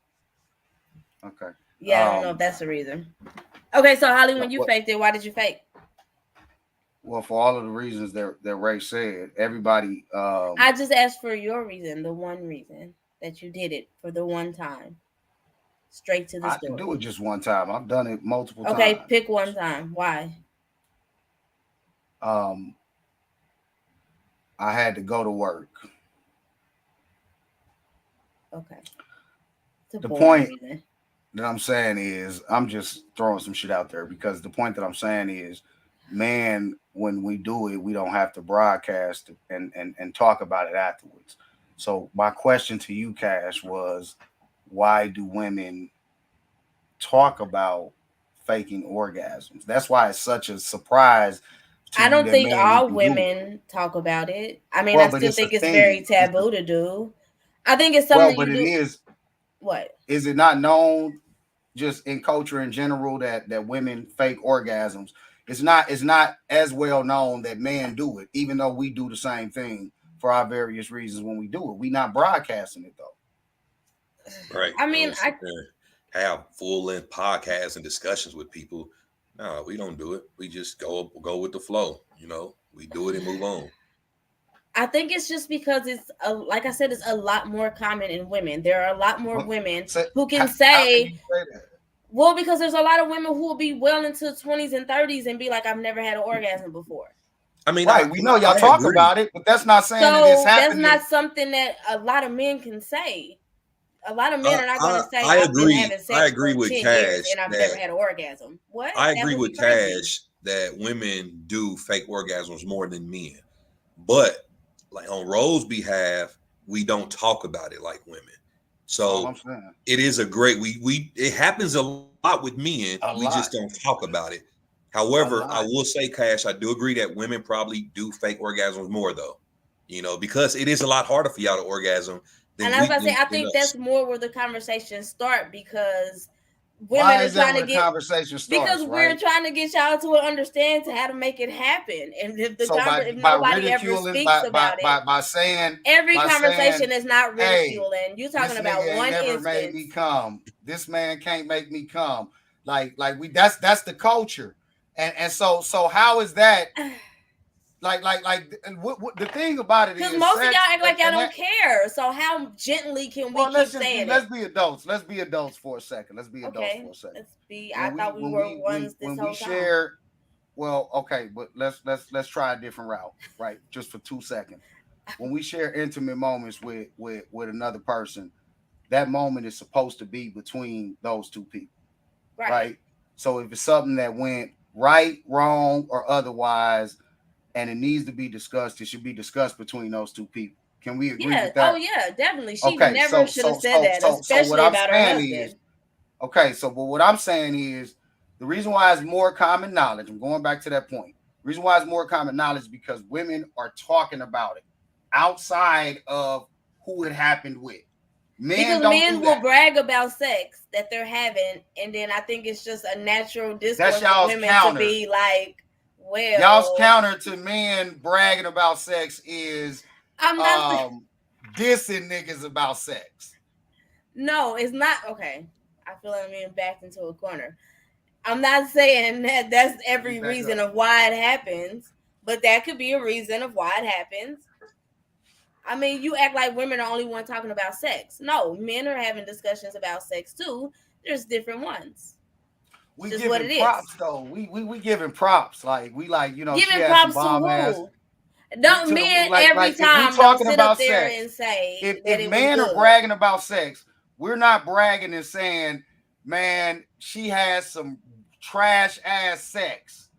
Okay. Yeah, I don't know if that's the reason. Okay, so Holly, when you What- faked it, why did you fake? Well, for all of the reasons that Ray said, everybody. I just asked for your reason, the one reason that you did it for the one time. Straight to the I story. didn't do it just one time. I've done it multiple times. Okay, pick one time. Why? I had to go to work. Okay. The point that I'm saying is, I'm just throwing some shit out there because the point that I'm saying is, man, when we do it, we don't have to broadcast and talk about it afterwards. So my question to you, Cash, was why do women talk about faking orgasms? That's why it's such a surprise. I don't think all women talk about it. I mean, I still think it's very taboo to do. I think it's something you do. It is. What? Is it not known just in culture in general that women fake orgasms? It's not as well known that men do it, even though we do the same thing for our various reasons when we do it. We not broadcasting it though. Right. I mean, I have full-length podcasts and discussions with people. No, we don't do it. We just go with the flow. You know, we do it and move on. I think it's just because it's like I said, it's a lot more common in women. There are a lot more women who can say that? Well, because there's a lot of women who will be well into 20s and 30s and be like, I've never had an orgasm before. I mean, right, we know y'all talk about it, but that's not saying that it's happening. That's not something that a lot of men can say. A lot of men are not going to say, I've been having sex I agree with 10 Cash years and I've never had an orgasm. What? I agree with Cash that women do fake orgasms more than men. But like on Rose's behalf, we don't talk about it like women. So it is a great it happens a lot with men. We just don't talk about it. However, I will say, Cash, I do agree that women probably do fake orgasms more though. You know, because it is a lot harder for y'all to orgasm. And I was about to say, I think that's more where the conversation start because women are trying to get conversation starts, because we're trying to get y'all to understand to how to make it happen. And if the if nobody ever speaks about it, by saying every conversation is not ridiculing. You're talking about one instance. Made me come. This man can't make me come. Like we that's the culture. And so how is that? Like what the thing about it is because most of y'all act like y'all don't care. So how gently can we keep saying let's be adults. Let's be adults for a second. Let's be adults for a second. Let's be. I thought we were ones this whole time. Share, well, okay, but let's try a different route, right? Just for 2 seconds. When we share intimate moments with another person, that moment is supposed to be between those two people, right? So if it's something that went right, wrong, or otherwise, and it needs to be discussed, it should be discussed between those two people. Can we agree with that? Oh yeah, definitely. She never should have said that, especially about her husband. But what I'm saying is the reason why it's more common knowledge, I'm going back to that point. The reason why it's more common knowledge is because women are talking about it outside of who it happened with. Men will brag about sex that they're having, and then I think it's just a natural discourse for women to be like, well, y'all's counter to men bragging about sex is I'm not dissing niggas about sex. No, it's not. Okay, I feel like I'm being backed into a corner. I'm not saying that that's every reason of why it happens, but that could be a reason of why it happens. I mean, you act like women are only one talking about sex. No, men are having discussions about sex too. There's different ones. We giving props though. We giving props. Like we giving props to who? Don't men every time don't sit up there and say if men are bragging about sex, we're not bragging and saying, man, she has some trash ass sex.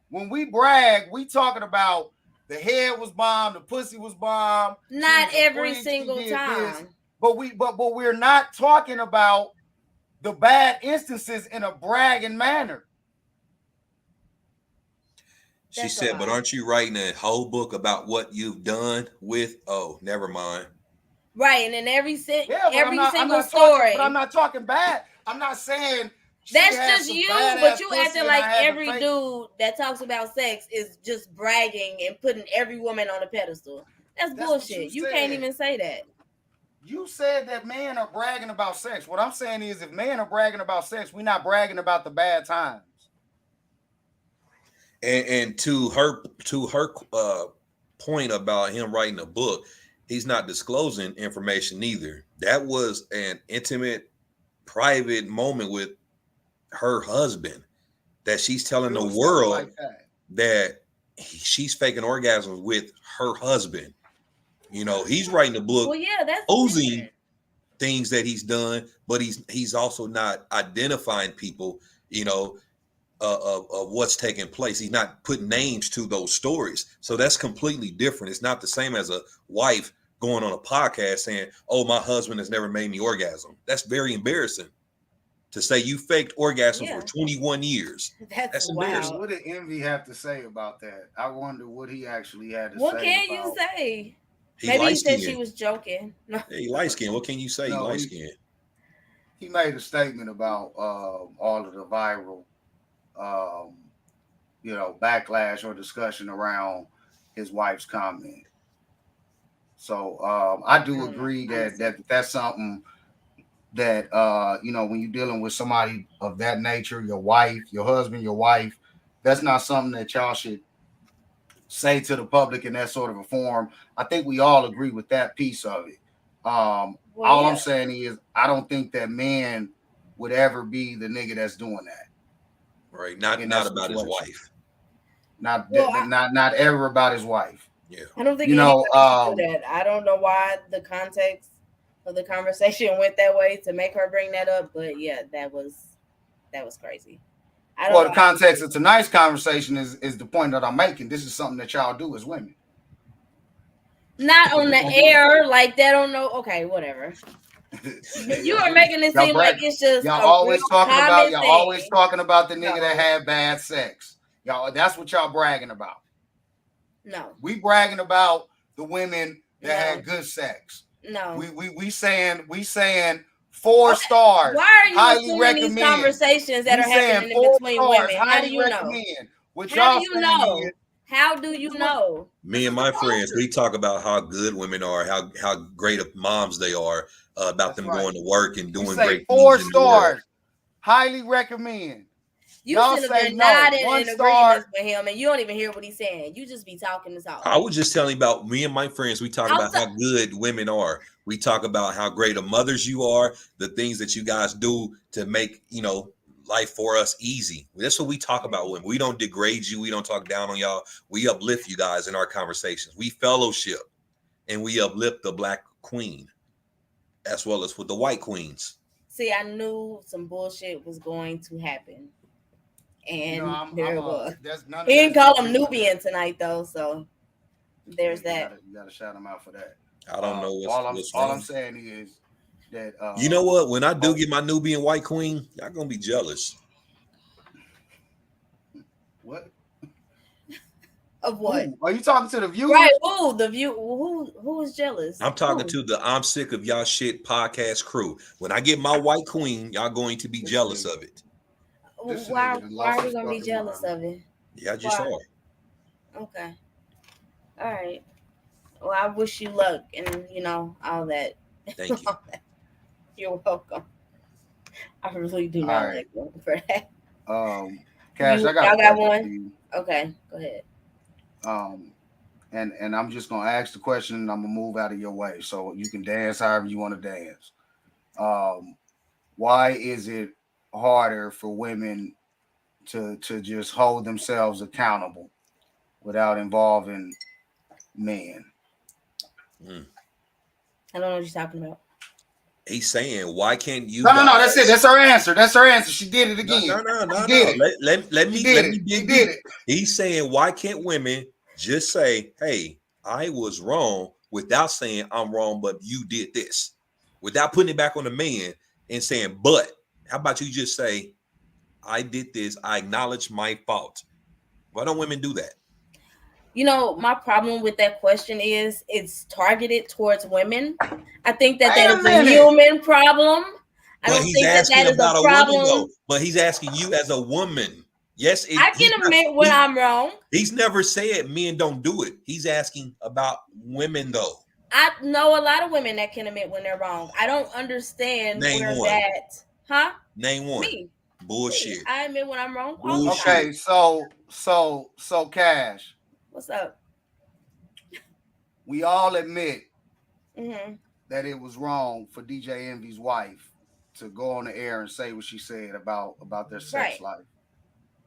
When we brag, we talking about the head was bomb, the pussy was bomb. Not every single time. But we're not talking about the bad instances in a bragging manner. She That's a said, lot. but aren't you writing a whole book about what you've done with? Oh, never mind. Right, and in every Yeah, but I'm single not story. talking, but I'm not talking bad. I'm not saying That's has just some you, badass but you pussy acting and I like had to every fake- dude that talks about sex is just bragging and putting every woman on a pedestal. That's That's what bullshit. you You can't said. even say that. You said that men are bragging about sex. What I'm saying is, if men are bragging about sex, we're not bragging about the bad times. And to her point about him writing a book, he's not disclosing information either. That was an intimate, private moment with her husband that she's telling the Doing something world like that. that she's faking orgasms with her husband. You know, he's writing a book Well, yeah, that's posing different. things that he's done, but he's also not identifying people, you know, of what's taking place. He's not putting names to those stories. So that's completely different. It's not the same as a wife going on a podcast saying, oh, my husband has never made me orgasm. That's very embarrassing. To say you faked orgasms Yeah. for 21 years. That's embarrassing. wild. What did Envy have to say about that? I wonder what he actually had to What say. can you about... say? He Maybe he light said she skinned. was joking. No. Yeah, he light skinned. What can you say? No, he light skinned. He made a statement about all of the viral, backlash or discussion around his wife's comment. So I do agree that's something that when you're dealing with somebody of that nature, your wife, your husband, your wife, that's not something that y'all should say to the public in that sort of a forum. I think we all agree with that piece of it. All I'm saying is I don't think that man would ever be the nigga that's doing that. Right. Not about his wife. Not ever about his wife. Yeah. I don't think anybody should do that. I don't know why the context of the conversation went that way to make her bring that up, but yeah, that was crazy. The context of tonight's conversation is the point that I'm making. This is something that y'all do as women. Not on the air like that. Don't know. Okay, whatever. You are making it seem like it's just y'all always talking about the nigga that had bad sex. Y'all, that's what y'all bragging about. No, we bragging about the women that had good sex. No, we saying 4 stars. Why are you highly assuming recommend. These conversations that are happening in between women? How do you know? How do you know? How do you know? Me and my friends, we talk about how good women are, how great of moms they are, about them going to work and doing great 4 stars. Highly recommend. You should have been nodding in agreement with him, and you don't even hear what he's saying. You just be talking to talk. I was just telling you about me and my friends. We talk about how good women are. We talk about how great of mothers you are, the things that you guys do to make, life for us easy. That's what we talk about women. We don't degrade you. We don't talk down on y'all. We uplift you guys in our conversations. We fellowship and we uplift the Black queen as well as with the white queens. See, I knew some bullshit was going to happen. And there it was. He didn't call him Nubian tonight, though, so there's that. You gotta shout him out for that. I don't know what's all I'm saying is that you know what? When I do get my Nubian white queen, y'all gonna be jealous. What? Of what? Ooh, are you talking to the viewers? Right. Ooh, the view. Who is jealous? I'm talking to the I'm Sick of Y'all Shit podcast crew. When I get my white queen, y'all going to be jealous of it. Why are we gonna be jealous of it? Yeah, I just are. Okay. All right. Well, I wish you luck and all that. Thank you. You're welcome. I really do not like you for that. Cash, I got one. For you. Okay, go ahead. And I'm just gonna ask the question and I'm gonna move out of your way so you can dance however you want to dance. Why is it harder for women to just hold themselves accountable without involving men? I don't know what you're talking about. He's saying, why can't you? No, that's it. That's her answer. That's her answer. She did it again. No. Let me dig deep. He's saying, why can't women just say, hey, I was wrong without saying I'm wrong, but you did this, without putting it back on the man and saying, but how about you just say, I did this. I acknowledge my fault. Why don't women do that? You know, my problem with that question is it's targeted towards women. I think that Wait that a is a minute. human problem. I But don't he's think that asking that is a about a woman though. problem. But he's asking you as a woman. Yes, I can admit when I'm wrong. he's never said men don't do it. He's asking about women though. I know a lot of women that can admit when they're wrong. I don't understand Name where one. that, huh? Name one. Me. Me. Bullshit. I admit when I'm wrong all the Bullshit. time. Okay, so Cash, What's up? we all admit Mm-hmm. that it was wrong for DJ Envy's wife to go on the air and say what she said about their sex Right. life.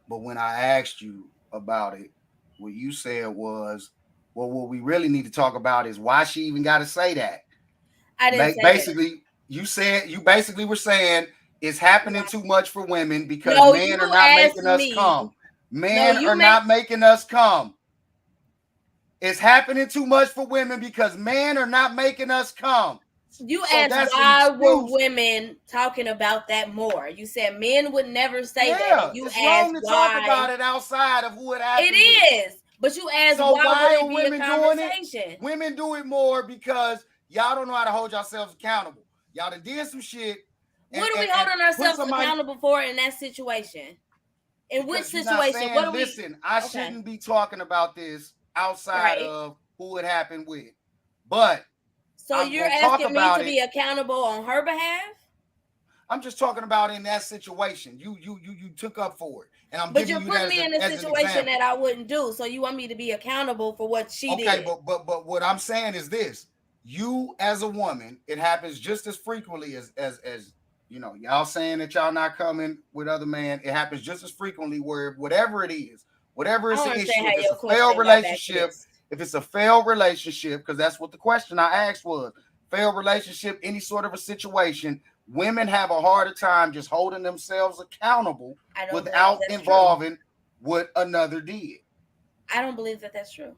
But when I asked you about it, what you said was, well, what we really need to talk about is why she even got to say that. I didn't say Basically, you basically were saying it's happening too much for women because No, men you are not asked making us me. come. Men you are made- not making us come. It's happening too much for women because men are not making us come. You So asked that's an why were excuse. women talking about that more? You said men would never say that. Yeah, And you it's asked wrong to why. talk about it outside of who it happened It with. is. But you asked So why are would it be a women doing it? conversation? Women do it more because y'all don't know how to hold yourselves accountable. Y'all done did some shit. What are we holding ourselves accountable for in that situation? In which situation? Saying, What are listen, I shouldn't be talking about this outside of who it happened with. But so you're asking me to be accountable on her behalf? I'm just talking about in that situation. You took up for it. And I'm but giving you're you putting that me in a situation that I wouldn't do. So you want me to be accountable for what she did. Okay, but what I'm saying is this. You as a woman, it happens just as frequently as you know, y'all saying that y'all not coming with other men. It happens just as frequently where whatever it is, whatever is the issue, if it's a failed relationship, because that's what the question I asked was, failed relationship, any sort of a situation, women have a harder time just holding themselves accountable without involving what another did. I don't believe that that's true.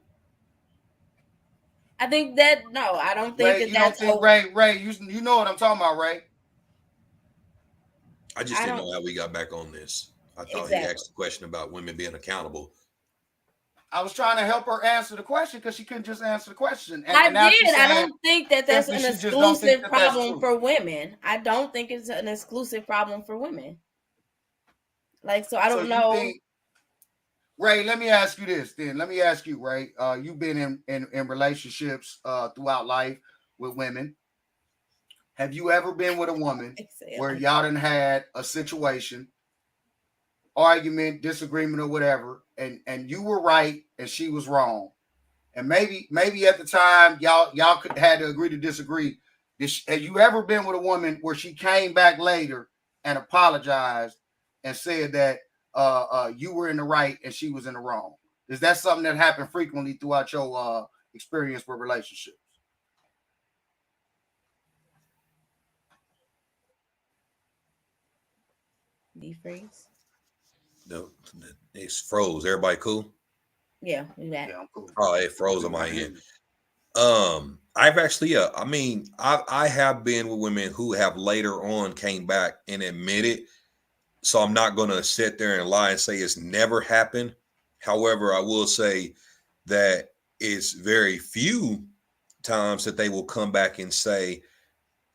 I think that I don't think Ray, that's Ray, you know what I'm talking about, Ray. I just didn't know how we got back on this. I thought he asked a question about women being accountable. I was trying to help her answer the question because she couldn't just answer the question. I did. I don't think that that's an exclusive problem for women. I don't think it's an exclusive problem for women. Like, so I don't know. Ray, let me ask you this then. Let me ask you, Ray. You've been in relationships throughout life with women. Have you ever been with a woman where y'all done had a situation, argument, disagreement, or whatever, and you were right and she was wrong? And maybe at the time y'all could had to agree to disagree. Have you ever been with a woman where she came back later and apologized and said that you were in the right and she was in the wrong? Is that something that happened frequently throughout your experience with relationships? Freeze. No, it's froze. Everybody cool? Yeah, I'm cool. Oh, it froze on my end. I've actually, I have been with women who have later on came back and admitted. So I'm not going to sit there and lie and say it's never happened. However, I will say that it's very few times that they will come back and say,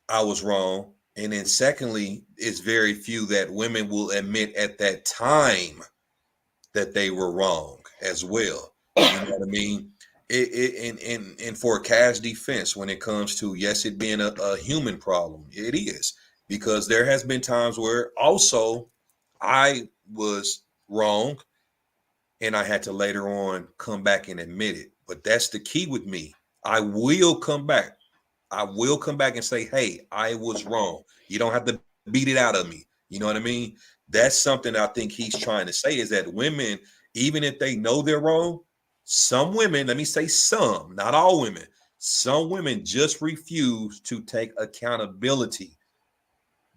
I was wrong. And then secondly, it's very few that women will admit at that time that they were wrong as well. You know what I mean? And for Cash defense, when it comes to, yes, it being a human problem, it is. Because there has been times where also I was wrong and I had to later on come back and admit it. But that's the key with me. I will come back. I will come back and say, hey, I was wrong. You don't have to beat it out of me. You know what I mean? That's something I think he's trying to say is that women, even if they know they're wrong, some women, let me say some, not all women, some women just refuse to take accountability.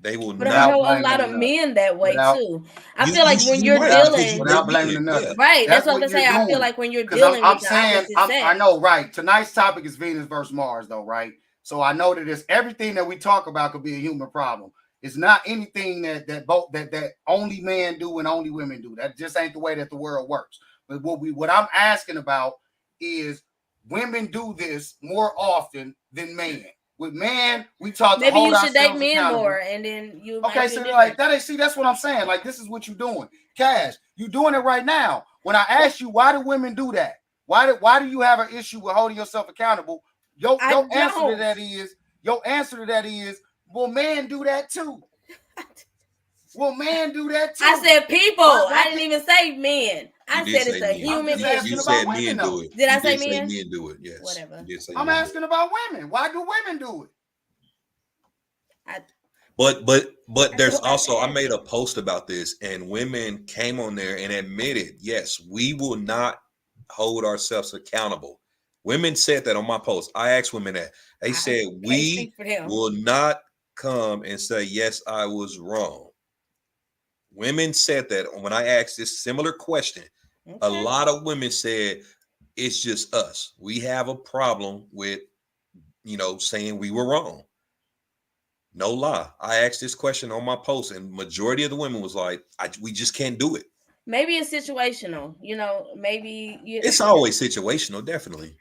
They will but I know a lot of men that way too. I feel like when you're dealing without blaming another, right? That's what I'm saying. I feel like when you're dealing with the opposite sex. I know, right? Tonight's topic is Venus versus Mars, though, right? So I know that it's everything that we talk about could be a human problem. It's not anything that only men do and only women do. That just ain't the way that the world works. But what I'm asking about is women do this more often than men. With men, we taught to Maybe hold you should date ourselves men accountable. more, and then you might Okay, feel so different. like see, that's what I'm saying. Like, this is what you're doing. Cash, you doing it right now. When I asked you, why do women do that? Why do you have an issue with holding yourself accountable? Your answer to that is, well, men do that too. Well, men do that too. I said people. I didn't even say men. I said it's a men. human You issue. said men do it. Did I say men? Men do it. Yes. Whatever. You did say I'm asking about women. Why do women do it? But there's also, I made a post about this, and women came on there and admitted, yes, we will not hold ourselves accountable. Women said that on my post. I asked women that. They said we will not come and say, yes, I was wrong. Women said that when I asked this similar question. Okay. A lot of women said it's just us. We have a problem with, saying we were wrong. No lie. I asked this question on my post, and majority of the women was like, we just can't do it. Maybe it's situational. Maybe it's always situational, definitely.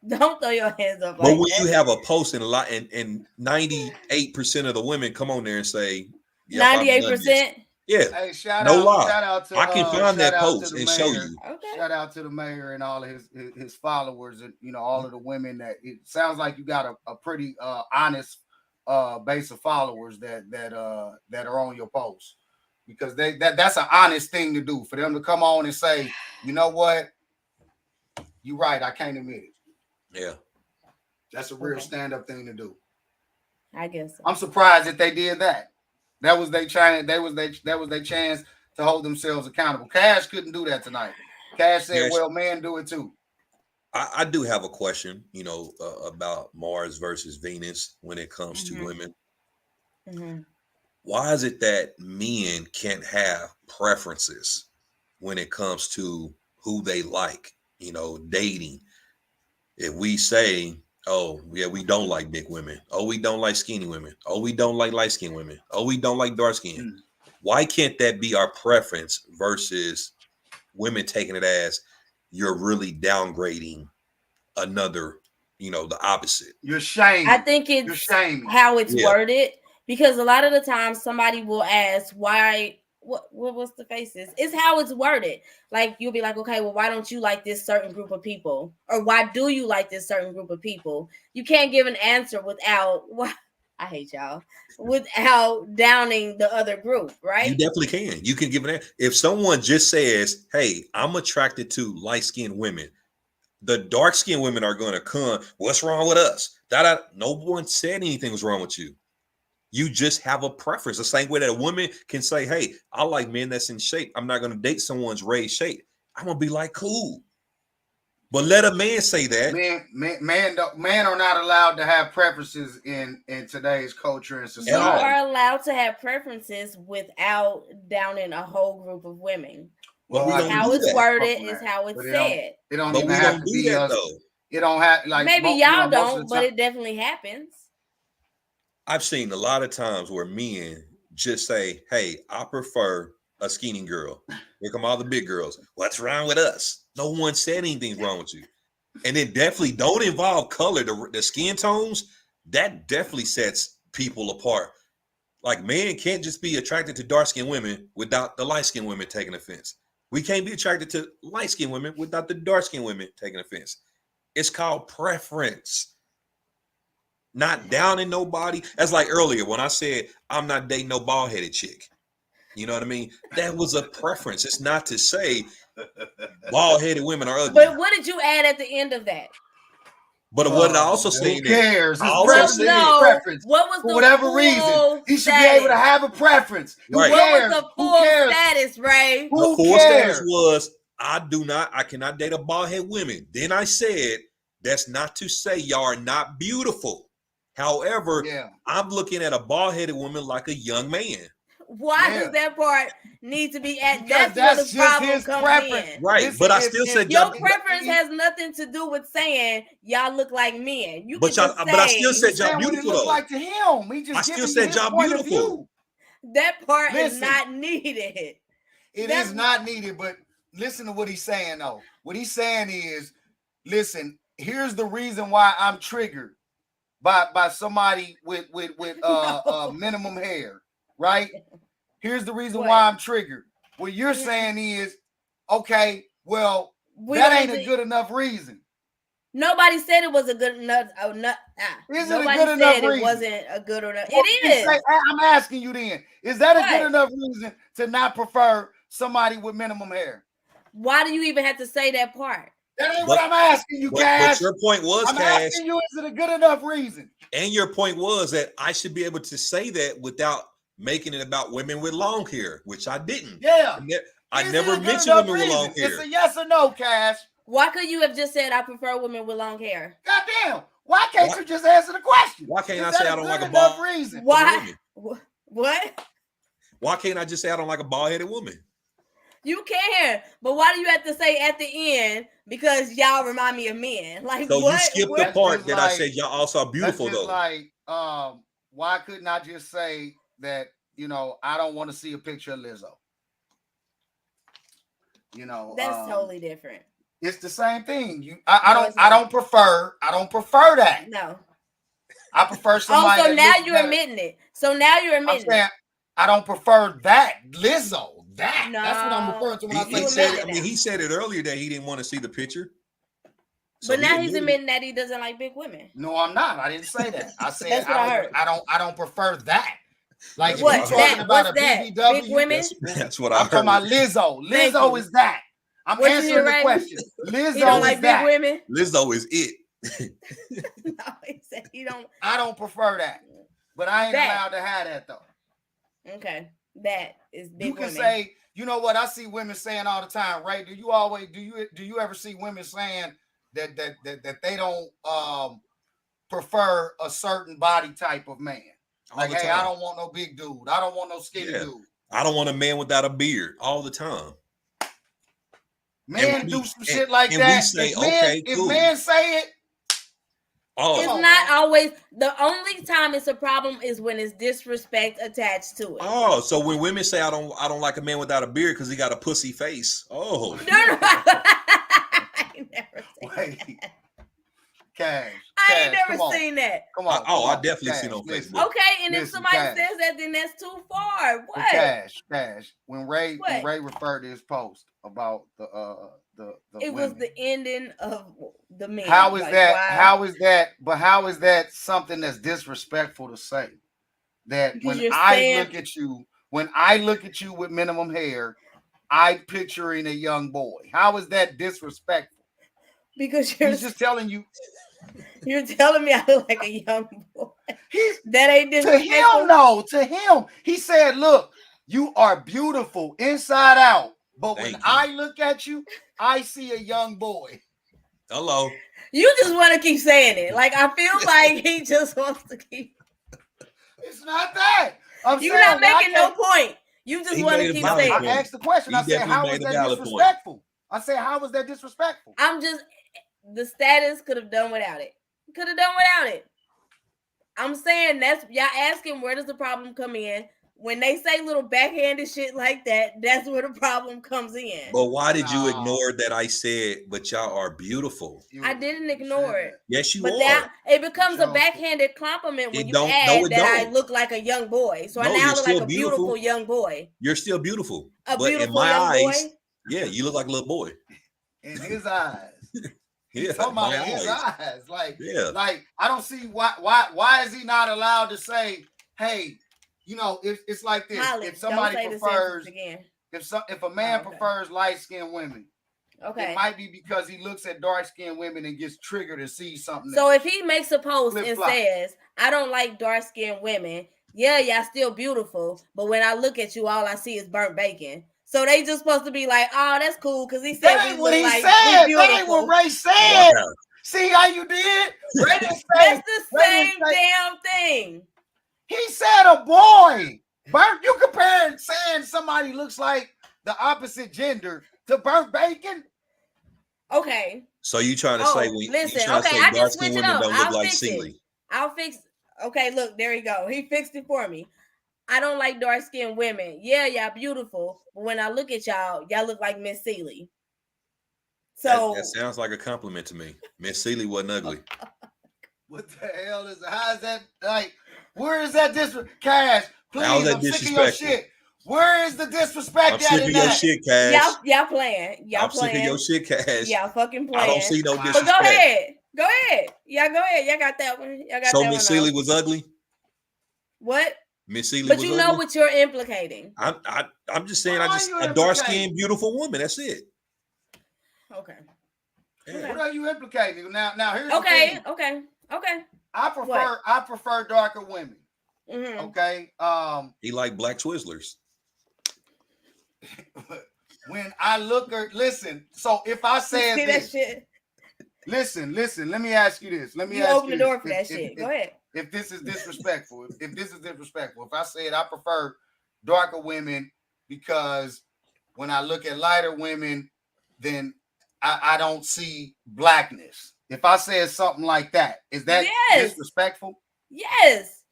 Don't throw your hands up. But when you have a post and 98% of the women come on there and say, 98%. Yeah. Hey, shout out to I can find that post and show you. Okay. Shout out to the mayor and all of his followers, and all of the women that it sounds like you got a pretty honest base of followers that are on your post, because that's an honest thing to do, for them to come on and say, you know what, you're right, I can't admit it. Yeah. That's a real stand-up thing to do. I guess so. I'm surprised that they did that. That was their chance. That was their chance to hold themselves accountable. Cash couldn't do that tonight. Cash said, "Well, men do it too." I do have a question, about Mars versus Venus when it comes to women. Mm-hmm. Why is it that men can't have preferences when it comes to who they like? Dating. If we say, oh, yeah, we don't like big women. Oh, we don't like skinny women. Oh, we don't like light-skinned women. Oh, we don't like dark-skinned. Why can't that be our preference versus women taking it as you're really downgrading another, the opposite? You're shaming. I think it's how it's worded, because a lot of the time somebody will ask why. What's the faces? It's how it's worded. Like, you'll be like, okay, well, why don't you like this certain group of people? Or why do you like this certain group of people? You can't give an answer without, I hate y'all, without downing the other group, right? You definitely can. You can give an answer. If someone just says, hey, I'm attracted to light-skinned women, the dark-skinned women are going to come, what's wrong with us? No one said anything was wrong with you. You just have a preference. The same way that a woman can say, hey, I like men that's in shape. I'm not going to date someone's raised shape. I'm going to be like, cool. But let a man say that. Men are not allowed to have preferences in today's culture and society. You are allowed to have preferences without downing a whole group of women. Well, how it's worded is how it's said. It don't even have to be us. It don't have, like, maybe y'all don't, but it definitely happens. I've seen a lot of times where men just say, hey, I prefer a skinny girl. Here come all the big girls. What's wrong with us? No one said anything's wrong with you. And it definitely don't involve color. The skin tones, that definitely sets people apart. Like, men can't just be attracted to dark-skinned women without the light-skinned women taking offense. We can't be attracted to light-skinned women without the dark-skinned women taking offense. It's called preference. Not downing nobody. That's like earlier when I said I'm not dating no bald-headed chick. You know what I mean? That was a preference. It's not to say bald-headed women are ugly. But what did you add at the end of that? But what did I also say? Who cares? His preference. What was for whatever reason? He should be able to have a preference. Right. What was the full status, Ray? The full status was I cannot date a bald-headed women. Then I said that's not to say y'all are not beautiful. However, I'm looking at a bald-headed woman like a young man. Why does that part need to be at? That's where the problem comes in. Right, but I still said your preference has nothing to do with saying y'all look like men. You but I still said y'all beautiful though. Like to him, I still said y'all beautiful. That part is not needed. It is not needed, but listen to what he's saying though. What he's saying is, listen, here's the reason why I'm triggered by somebody with minimum hair, right? Here's the reason What? why I'm triggered. What you're saying is, okay, well, We that don't ain't need a to- good enough reason. Nobody said it was a good enough. Is it a Nobody good enough said it reason? wasn't a good enough. Well, It you is. say, I'm asking you then, is that a What? good enough reason to not prefer somebody with minimum hair? Why do you even have to say that part? That ain't what I'm asking you, But Cash. your point was, I'm Cash, asking you, is it a good enough reason? and your point was that I should be able to say that without making it about women with long hair, which I didn't. Yeah. I Is never it a good mentioned enough women with long reason? hair. It's a yes or no, Cash. Why could you have just said I prefer women with long hair? Goddamn. Why can't you just answer the question? Why can't I Is say that I don't like a good enough bald reason? Why? What? Why can't I just say I don't like a bald-headed woman? You can, but why do you have to say at the end because y'all remind me of men? Like So what? you skipped the What? part that I said y'all also are beautiful That's just though. like, why couldn't I just say that, I don't want to see a picture of Lizzo? That's totally different. It's the same thing. I don't prefer that. No. I prefer somebody. So that now looks you're better. admitting it. So now you're I'm admitting saying it. I don't prefer that Lizzo. That's what I'm No. referring to when I He say said, that. he said it earlier that he didn't want to see the picture. So But now he's admitted it. admitting that he doesn't like big women. No, I'm not. I didn't say that. I said That's what I heard. I don't prefer that. Like What? if you're talking about What's a that? BBW, Big women? That's what I I'm talking heard. about Lizzo. Thank Lizzo you. is that. I'm What you answering hear, the Raven? question. He Lizzo don't is like big that. women? Lizzo is it. No, he said he don't. I don't prefer that. But I ain't That. allowed to have that though. Okay. That is big You can women. say, you know what I see women saying all the time, right? Do you ever see women saying that they don't prefer a certain body type of man? All Like, the hey, time. I don't want no big dude. I don't want no skinny dude. I don't want a man without a beard all the time. Men do some shit like that. We say, If men say it, It's not always. The only time it's a problem is when it's disrespect attached to it. Oh, so when women say I don't like a man without a beard because he got a pussy face. Oh, No. I never seen that. Cash. I ain't never seen that. Come on. I definitely seen on Facebook. Okay, and if Listen, somebody Cash. says that, then that's too far. What? Cash. When Ray What? referred to his post about the It women, was the ending of the men. How is Like, that? why? How is that? But how is that something that's disrespectful to say? That Because when I look at you with minimum hair, I picturing a young boy. How is that disrespectful? Because he's just telling you. You're telling me I look like a young boy. That ain't To disrespectful. him, no. To him, he said, "Look, you are beautiful inside out, but when I look at you, I see a young boy." Hello. You just want to keep saying it. Like, I feel like he just wants to keep. It's not that. You're not making no point. You just want to keep saying I asked the question. I said, "How was that disrespectful?" I said, "How was that disrespectful?" The status could have done without it. Could have done without it. I'm saying that's y'all asking where does the problem come in? When they say little backhanded shit like that, that's where the problem comes in. But why did you ignore that I said, but y'all are beautiful? I didn't ignore it. Yes, you but are. That, it becomes a backhanded compliment when you add that I look like a young boy. So I now look like a beautiful young boy. You're still beautiful. A but beautiful in my young eyes, boy? Yeah, you look like a little boy. In his eyes. Yeah, talking about my his eyes. eyes. Like, yeah. Like, I don't see why is he not allowed to say, hey, it's like this. Holly, if somebody prefers again. If a man prefers light-skinned women, it might be because he looks at dark-skinned women and gets triggered and sees something. So if he makes a post and says, I don't like dark-skinned women, yeah, y'all still beautiful, but when I look at you, all I see is burnt bacon. So they just supposed to be like, oh, that's cool, because he said that ain't what he said. That ain't what Ray said. Wow. See how you did? Ray didn't say, that's the same damn thing. He said a boy. Burnt. You comparing saying somebody looks like the opposite gender to burnt bacon? Okay. So you trying to say when listen? Okay, I can switch it up. don't look like singly. I'll fix. Okay, look, there you go. He fixed it for me. I don't like dark-skinned women. Yeah, y'all beautiful, but when I look at y'all look like Miss Seeley. So that sounds like a compliment to me. Miss Seeley wasn't ugly. What the hell is? How is that? Like, where is that disrespect? Cash, How is please. that I'm sick of your disrespectful? shit. Where is the disrespect I'm sick at of in your that? shit, Cash. y'all playing. Y'all I'm sick of playing. your shit, Cash. Y'all fucking I don't playing. see no Wow. But disrespect. go ahead. Go ahead. Y'all go ahead. Y'all got that one. Y'all got So that Miss one. Seeley Though. was ugly. What? Miss Seeley But was you ugly. know what you're implicating. I'm just saying. Why I are just you a dark implicating? skinned, beautiful woman. That's it. Okay. Yeah. What are you implicating? Now here's the Okay. thing. Okay. I prefer darker women. Mm-hmm. Okay. He like black Twizzlers. When I look at listen, so if I said See this, that shit? listen, let me ask you this. Let me You ask open you the door this. for that shit. Go ahead. If this is disrespectful, if I said I prefer darker women because when I look at lighter women, then I don't see blackness. If I said something like that, is that Yes. disrespectful? Yes.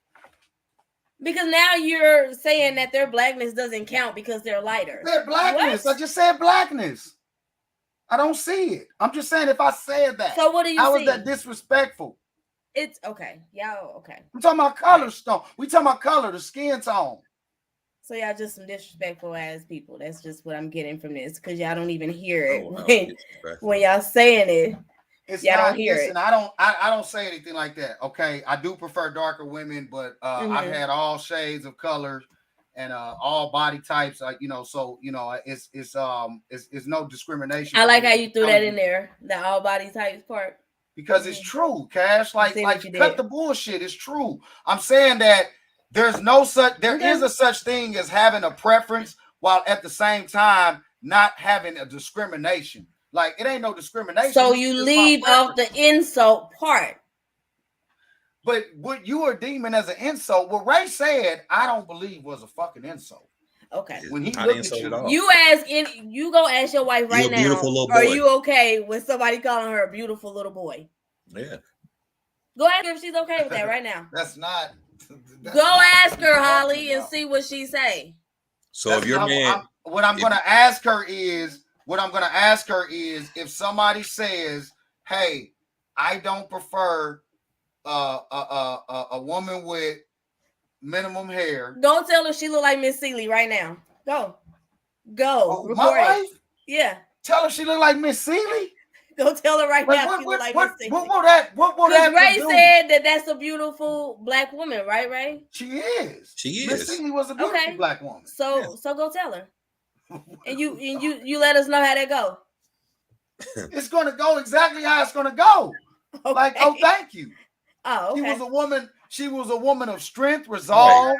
Because now you're saying that their blackness doesn't count because they're lighter. Their blackness. What? I just said blackness. I don't see it. I'm just saying if I said that. So what do you How see? is that disrespectful? It's okay. Y'all okay. I'm talking about color stone. We talking about color, the skin tone. So y'all just some disrespectful ass people. That's just what I'm getting from this because y'all don't even hear it when y'all saying it. It's y'all not. Don't hear Listen, it. I don't say anything like that. Okay, I do prefer darker women, but I've had all shades of colors and all body types. So it's no discrimination. I like how you threw that in there, the all body types part. Because it's true, Cash. Like what you cut did. the bullshit. It's true. I'm saying that there is a such thing as having a preference while at the same time not having a discrimination. Like it ain't no discrimination. So It's you just leave my off the insult part. But what you are deeming as an insult, what Ray said, I don't believe was a fucking insult. Okay. When he Not looked insult at at you, all. You go ask your wife right You a beautiful now. little Are boy. you okay with somebody calling her a beautiful little boy? Yeah. Go ask her if she's okay with that right now. that's not. Go ask her, Holly, and see what she say. So if your man, what I'm gonna ask her is if somebody says, "Hey, I don't prefer a woman with minimum hair." Go tell her she look like Miss Seeley right now. Go. Oh, Report my wife? it. Yeah. Tell her she look like Miss Seeley. Go tell her right now she look like Miss Seeley. What will that Ray do? said that's a beautiful black woman, right, Ray? She is. Miss Seeley was a beautiful black woman. So go tell her. And you let us know how that go. It's gonna go exactly how it's gonna go. Okay. Like, oh, thank you. Oh, okay. She was a woman of strength, resolve,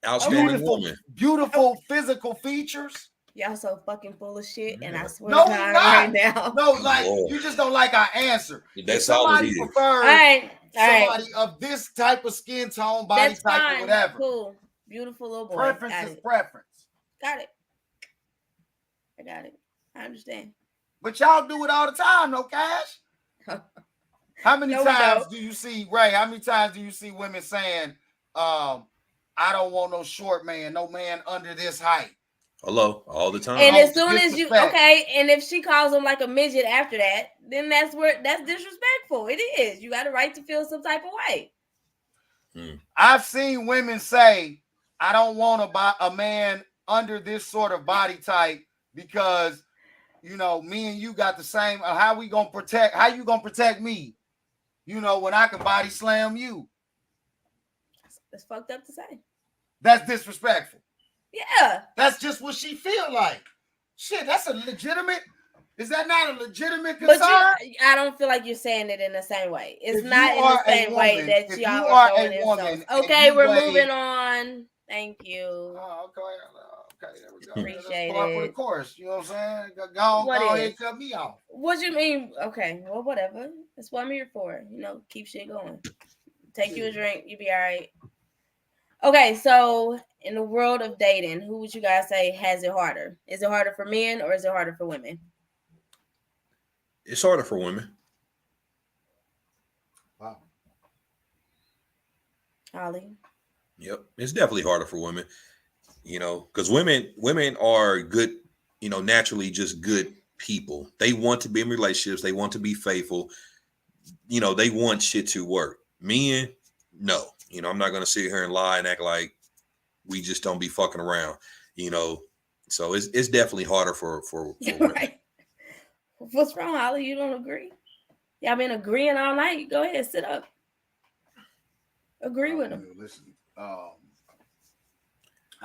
outstanding woman, beautiful physical features. Y'all so fucking full of shit, and I swear No, to God, right now. No, like you just don't like our answer. That's if somebody prefers somebody of this type of skin tone, body that's type, fine. or whatever. Cool, beautiful little boy. Preference is preference. Got it. I got it. I understand. But y'all do it all the time, no Cash. How many times do you see, Ray? How many times do you see women saying, "I don't want no short man, no man under this height"? Hello, all the time. And as soon as and if she calls him like a midget after that, then that's disrespectful. It is. You got a right to feel some type of way. I've seen women say, "I don't want a man under this sort of body type because, me and you got the same. How you gonna protect me? When I can body slam you." That's fucked up to say. That's disrespectful. Yeah. That's just what she feel like. Shit, that's a legitimate. Is that not a legitimate concern? But I don't feel like you're saying it in the same way. It's not in the same way that y'all are throwing insults. Okay, we're moving on. Thank you. Okay, there we go. Appreciate it. For the course, you know what I'm saying? Go ahead and cut me off. What you mean? Okay, well, whatever. That's what I'm here for. Keep shit going. Take you a drink. You be all right. Okay, so in the world of dating, who would you guys say has it harder? Is it harder for men or is it harder for women? It's harder for women. Wow. Holly? Yep, it's definitely harder for women. Because women are good, naturally just good people. They want to be in relationships. They want to be faithful. You know, they want shit to work. Men, no. You know, I'm not going to sit here and lie and act like we just don't be fucking around. You know, so it's definitely harder for women. Right. What's wrong, Holly? You don't agree? Y'all been agreeing all night. Go ahead, sit up. Agree with him. Listen, I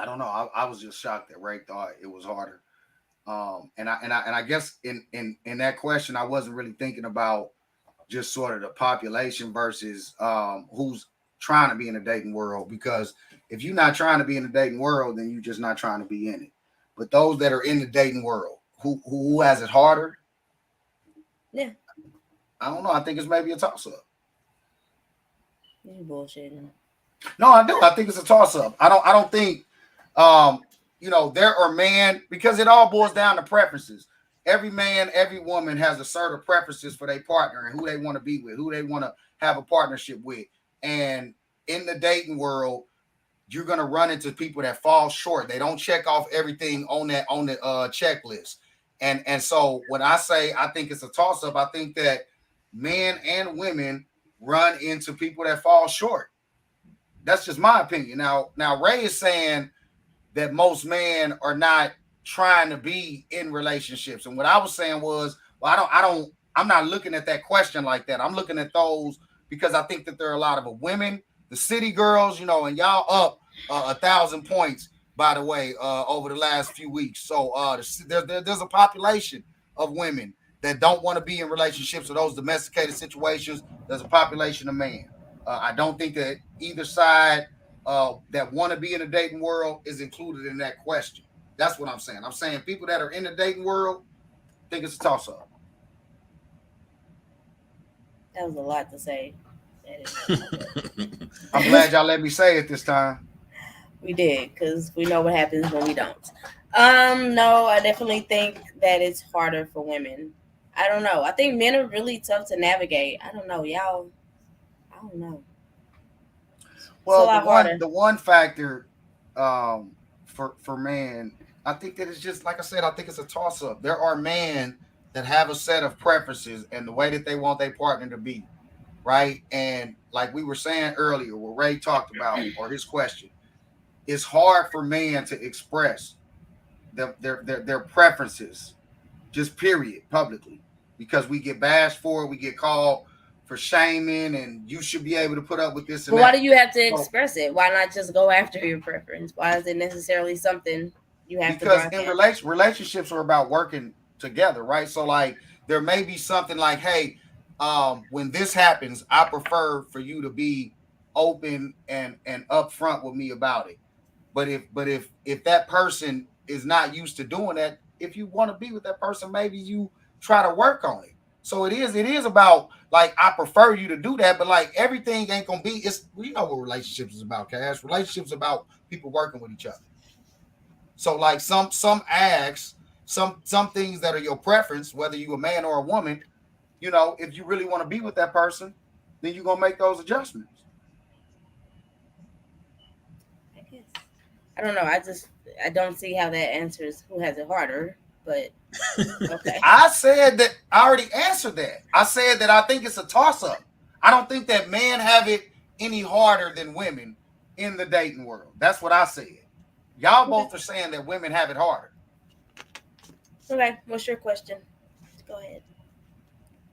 don't know. I was just shocked that Ray thought it was harder. And I guess in that question, I wasn't really thinking about just sort of the population versus who's trying to be in the dating world. Because if you're not trying to be in the dating world, then you're just not trying to be in it. But those that are in the dating world, who has it harder? Yeah. I don't know. I think it's maybe a toss-up. You bullshitting. No, I do. I think it's a toss-up. I don't think you know, there are men, because it all boils down to preferences. Every man, every woman has a certain preferences for their partner and who they want to be with, who they want to have a partnership with. And in the dating world, you're gonna run into people that fall short. They don't check off everything on the checklist. And so when I say I think it's a toss-up, I think that men and women run into people that fall short. That's just my opinion. Now Ray is saying that most men are not trying to be in relationships. And what I was saying was, well, I'm not looking at that question like that. I'm looking at those because I think that there are a lot of women, the city girls, you know, and y'all up 1,000 points, by the way, over the last few weeks. So there's a population of women that don't want to be in relationships or those domesticated situations. There's a population of men. I don't think that either side that want to be in the dating world is included in that question. That's what I'm saying. I'm saying people that are in the dating world think it's a toss-up. That was a lot to say. I'm glad y'all let me say it this time. We did, because we know what happens when we don't. No, I definitely think that it's harder for women. I don't know. I think men are really tough to navigate. I don't know, y'all. I don't know. Well, the one factor for men, I think that it's just like I said. I think it's a toss-up. There are men that have a set of preferences and the way that they want their partner to be, right? And like we were saying earlier, what Ray talked about or his question, it's hard for men to express their preferences, just period, publicly, because we get bashed for it, we get called for shaming, and you should be able to put up with this. But why do you have to express it? Why not just go after your preference? Why is it necessarily something you have to? Because in relationships are about working together, right? So like there may be something like, hey, when this happens, I prefer for you to be open and upfront with me about it. But if that person is not used to doing that, if you want to be with that person, maybe you try to work on it. So it is about like I prefer you to do that, but like everything ain't gonna be. You know what relationships is about, Cash. Relationships about people working with each other. So like some acts, some things that are your preference, whether you a man or a woman, you know, if you really want to be with that person, then you're gonna make those adjustments. I don't know. I don't see how that answers who has it harder, but okay. I said that I already answered that. I said that I think it's a toss-up. I don't think that men have it any harder than women in the dating world. That's what I said. Y'all both are saying that women have it harder. Okay, what's your question? Go ahead.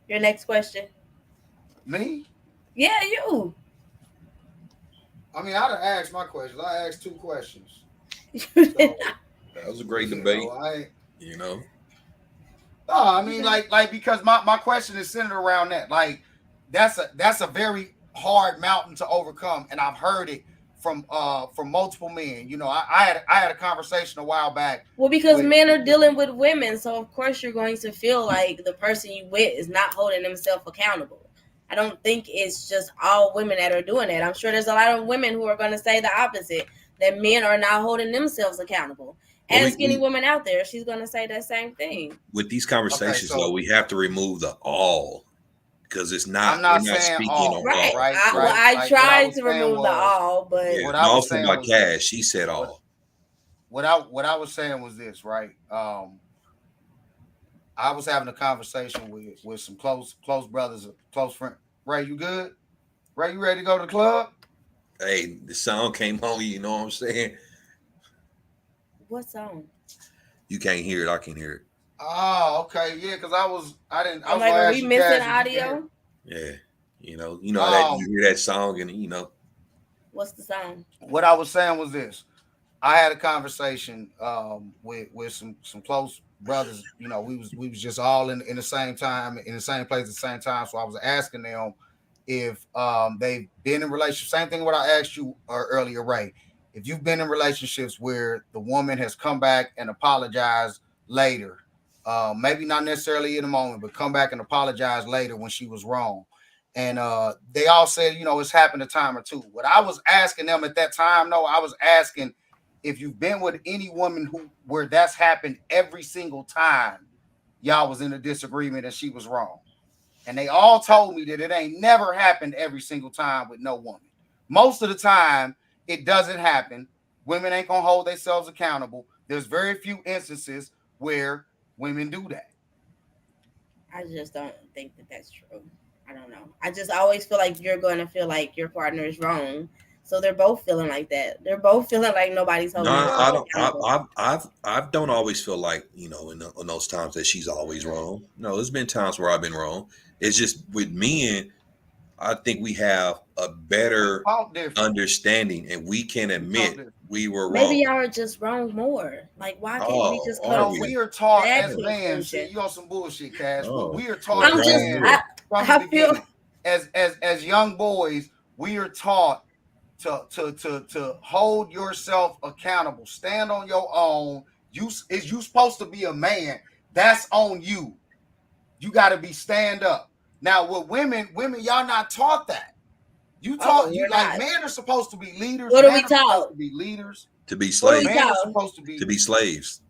Your next question. Me? Yeah, you. I mean, I'd have asked my questions. I asked 2 questions. So, that was a great debate. You know. No, I mean, like because my question is centered around that. Like, that's a very hard mountain to overcome, and I've heard it from multiple men. You know, I had a conversation a while back. Well, because men are dealing with women, so of course you're going to feel like the person you with is not holding themselves accountable. I don't think it's just all women that are doing that. I'm sure there's a lot of women who are going to say the opposite, that men are not holding themselves accountable. Ask any woman out there, she's going to say that same thing. With these conversations, though, we have to remove the all, because it's not. I'm not saying speaking all. On right. all. Right. I tried to remove the all, but yeah, also by Cash, she said all. What I was saying was this, right? I was having a conversation with some close brothers, close friend. Ray, you good? Ray, you ready to go to the club? Hey, the song came on. You know what I'm saying? What song? You can't hear it. I can hear it. Oh, okay, yeah. Because I was I'm gonna are ask we you missing guys if you can hear. audio? Yeah, you know that you hear that song, and What's the song? What I was saying was this. I had a conversation with some close brothers. We was just all in the same time, in the same place at the same time. So I was asking them if they've been in relationships. Same thing what I asked you earlier, Ray. If you've been in relationships where the woman has come back and apologized later, maybe not necessarily in the moment, but come back and apologize later when she was wrong. And they all said, it's happened a time or two. What I was asking them at that time, no, I was asking if you've been with any woman where that's happened every single time y'all was in a disagreement and she was wrong. And they all told me that it ain't never happened every single time with no woman. Most of the time, it doesn't happen. Women ain't gonna hold themselves accountable. There's very few instances where women do that. I just don't think that that's true. I don't know. I just always feel like you're going to feel like your partner is wrong. So they're both feeling like that. They're both feeling like nobody's holding. no, I don't. I don't always feel like in those times that she's always wrong. No, there's been times where I've been wrong. It's just with men, I think we have a better understanding, and we can admit we were wrong. Maybe y'all are just wrong more. Like, why can't we just come? We are taught as men. See, you on some bullshit, Cash. But we are taught as young boys. We are taught to hold yourself accountable. Stand on your own. You supposed to be a man. That's on you. You got to be stand up. Now with women, y'all not taught that. You taught men are supposed to be leaders. What are we taught? To be leaders. To be slaves. Men are supposed to be slaves.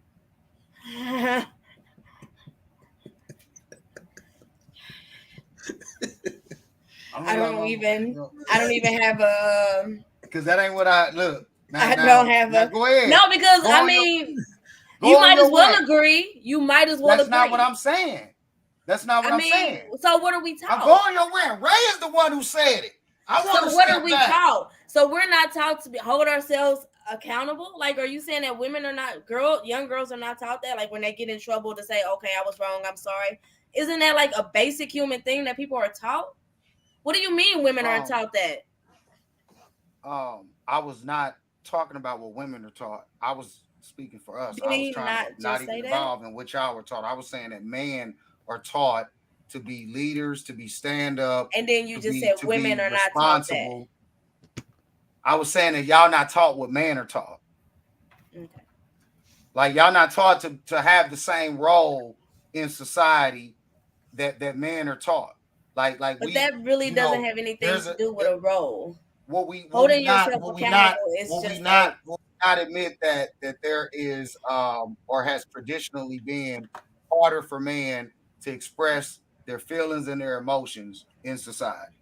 I don't even have a. Because that ain't what I look. I don't have a. Go ahead. No, because you might as well agree. You might as well agree. That's not what I'm saying. That's not what I'm saying. So what are we taught? I'm going your way. Ray is the one who said it. So what are we taught? So we're not taught to hold ourselves accountable. Like, are you saying that women are not young girls are not taught that? Like when they get in trouble to say, "Okay, I was wrong. I'm sorry." Isn't that like a basic human thing that people are taught? What do you mean women aren't taught that? I was not talking about what women are taught. I was speaking for us. I was trying to not even involve in what y'all were taught. I was saying that men are taught to be leaders, to be stand up. And then you just said women are not taught that. I was saying that y'all not taught what men are taught. Okay. Like y'all not taught to have the same role in society that men are taught. But that really doesn't have anything to do with a role. Holding yourself accountable is just not admit that there is or has traditionally been harder for men to express their feelings and their emotions in society.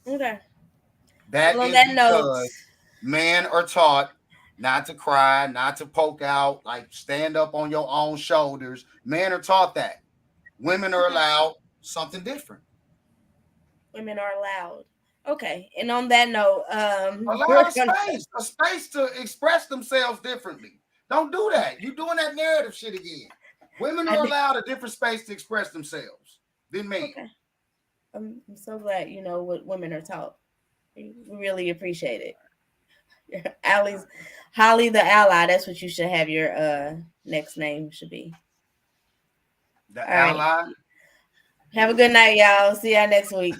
Okay. That is because men are taught not to cry, not to poke out, like stand up on your own shoulders. Men are taught that. Women are allowed something different. Women are allowed. Okay. And on that note, allow a space to express themselves differently. Don't do that. You're doing that narrative shit again. Women are allowed a different space to express themselves than men. Okay. I'm so glad you know what women are taught. We really appreciate it. Holly the Ally. That's what you should have your next name should be. The Ally. Right. Have a good night, y'all. See y'all next week.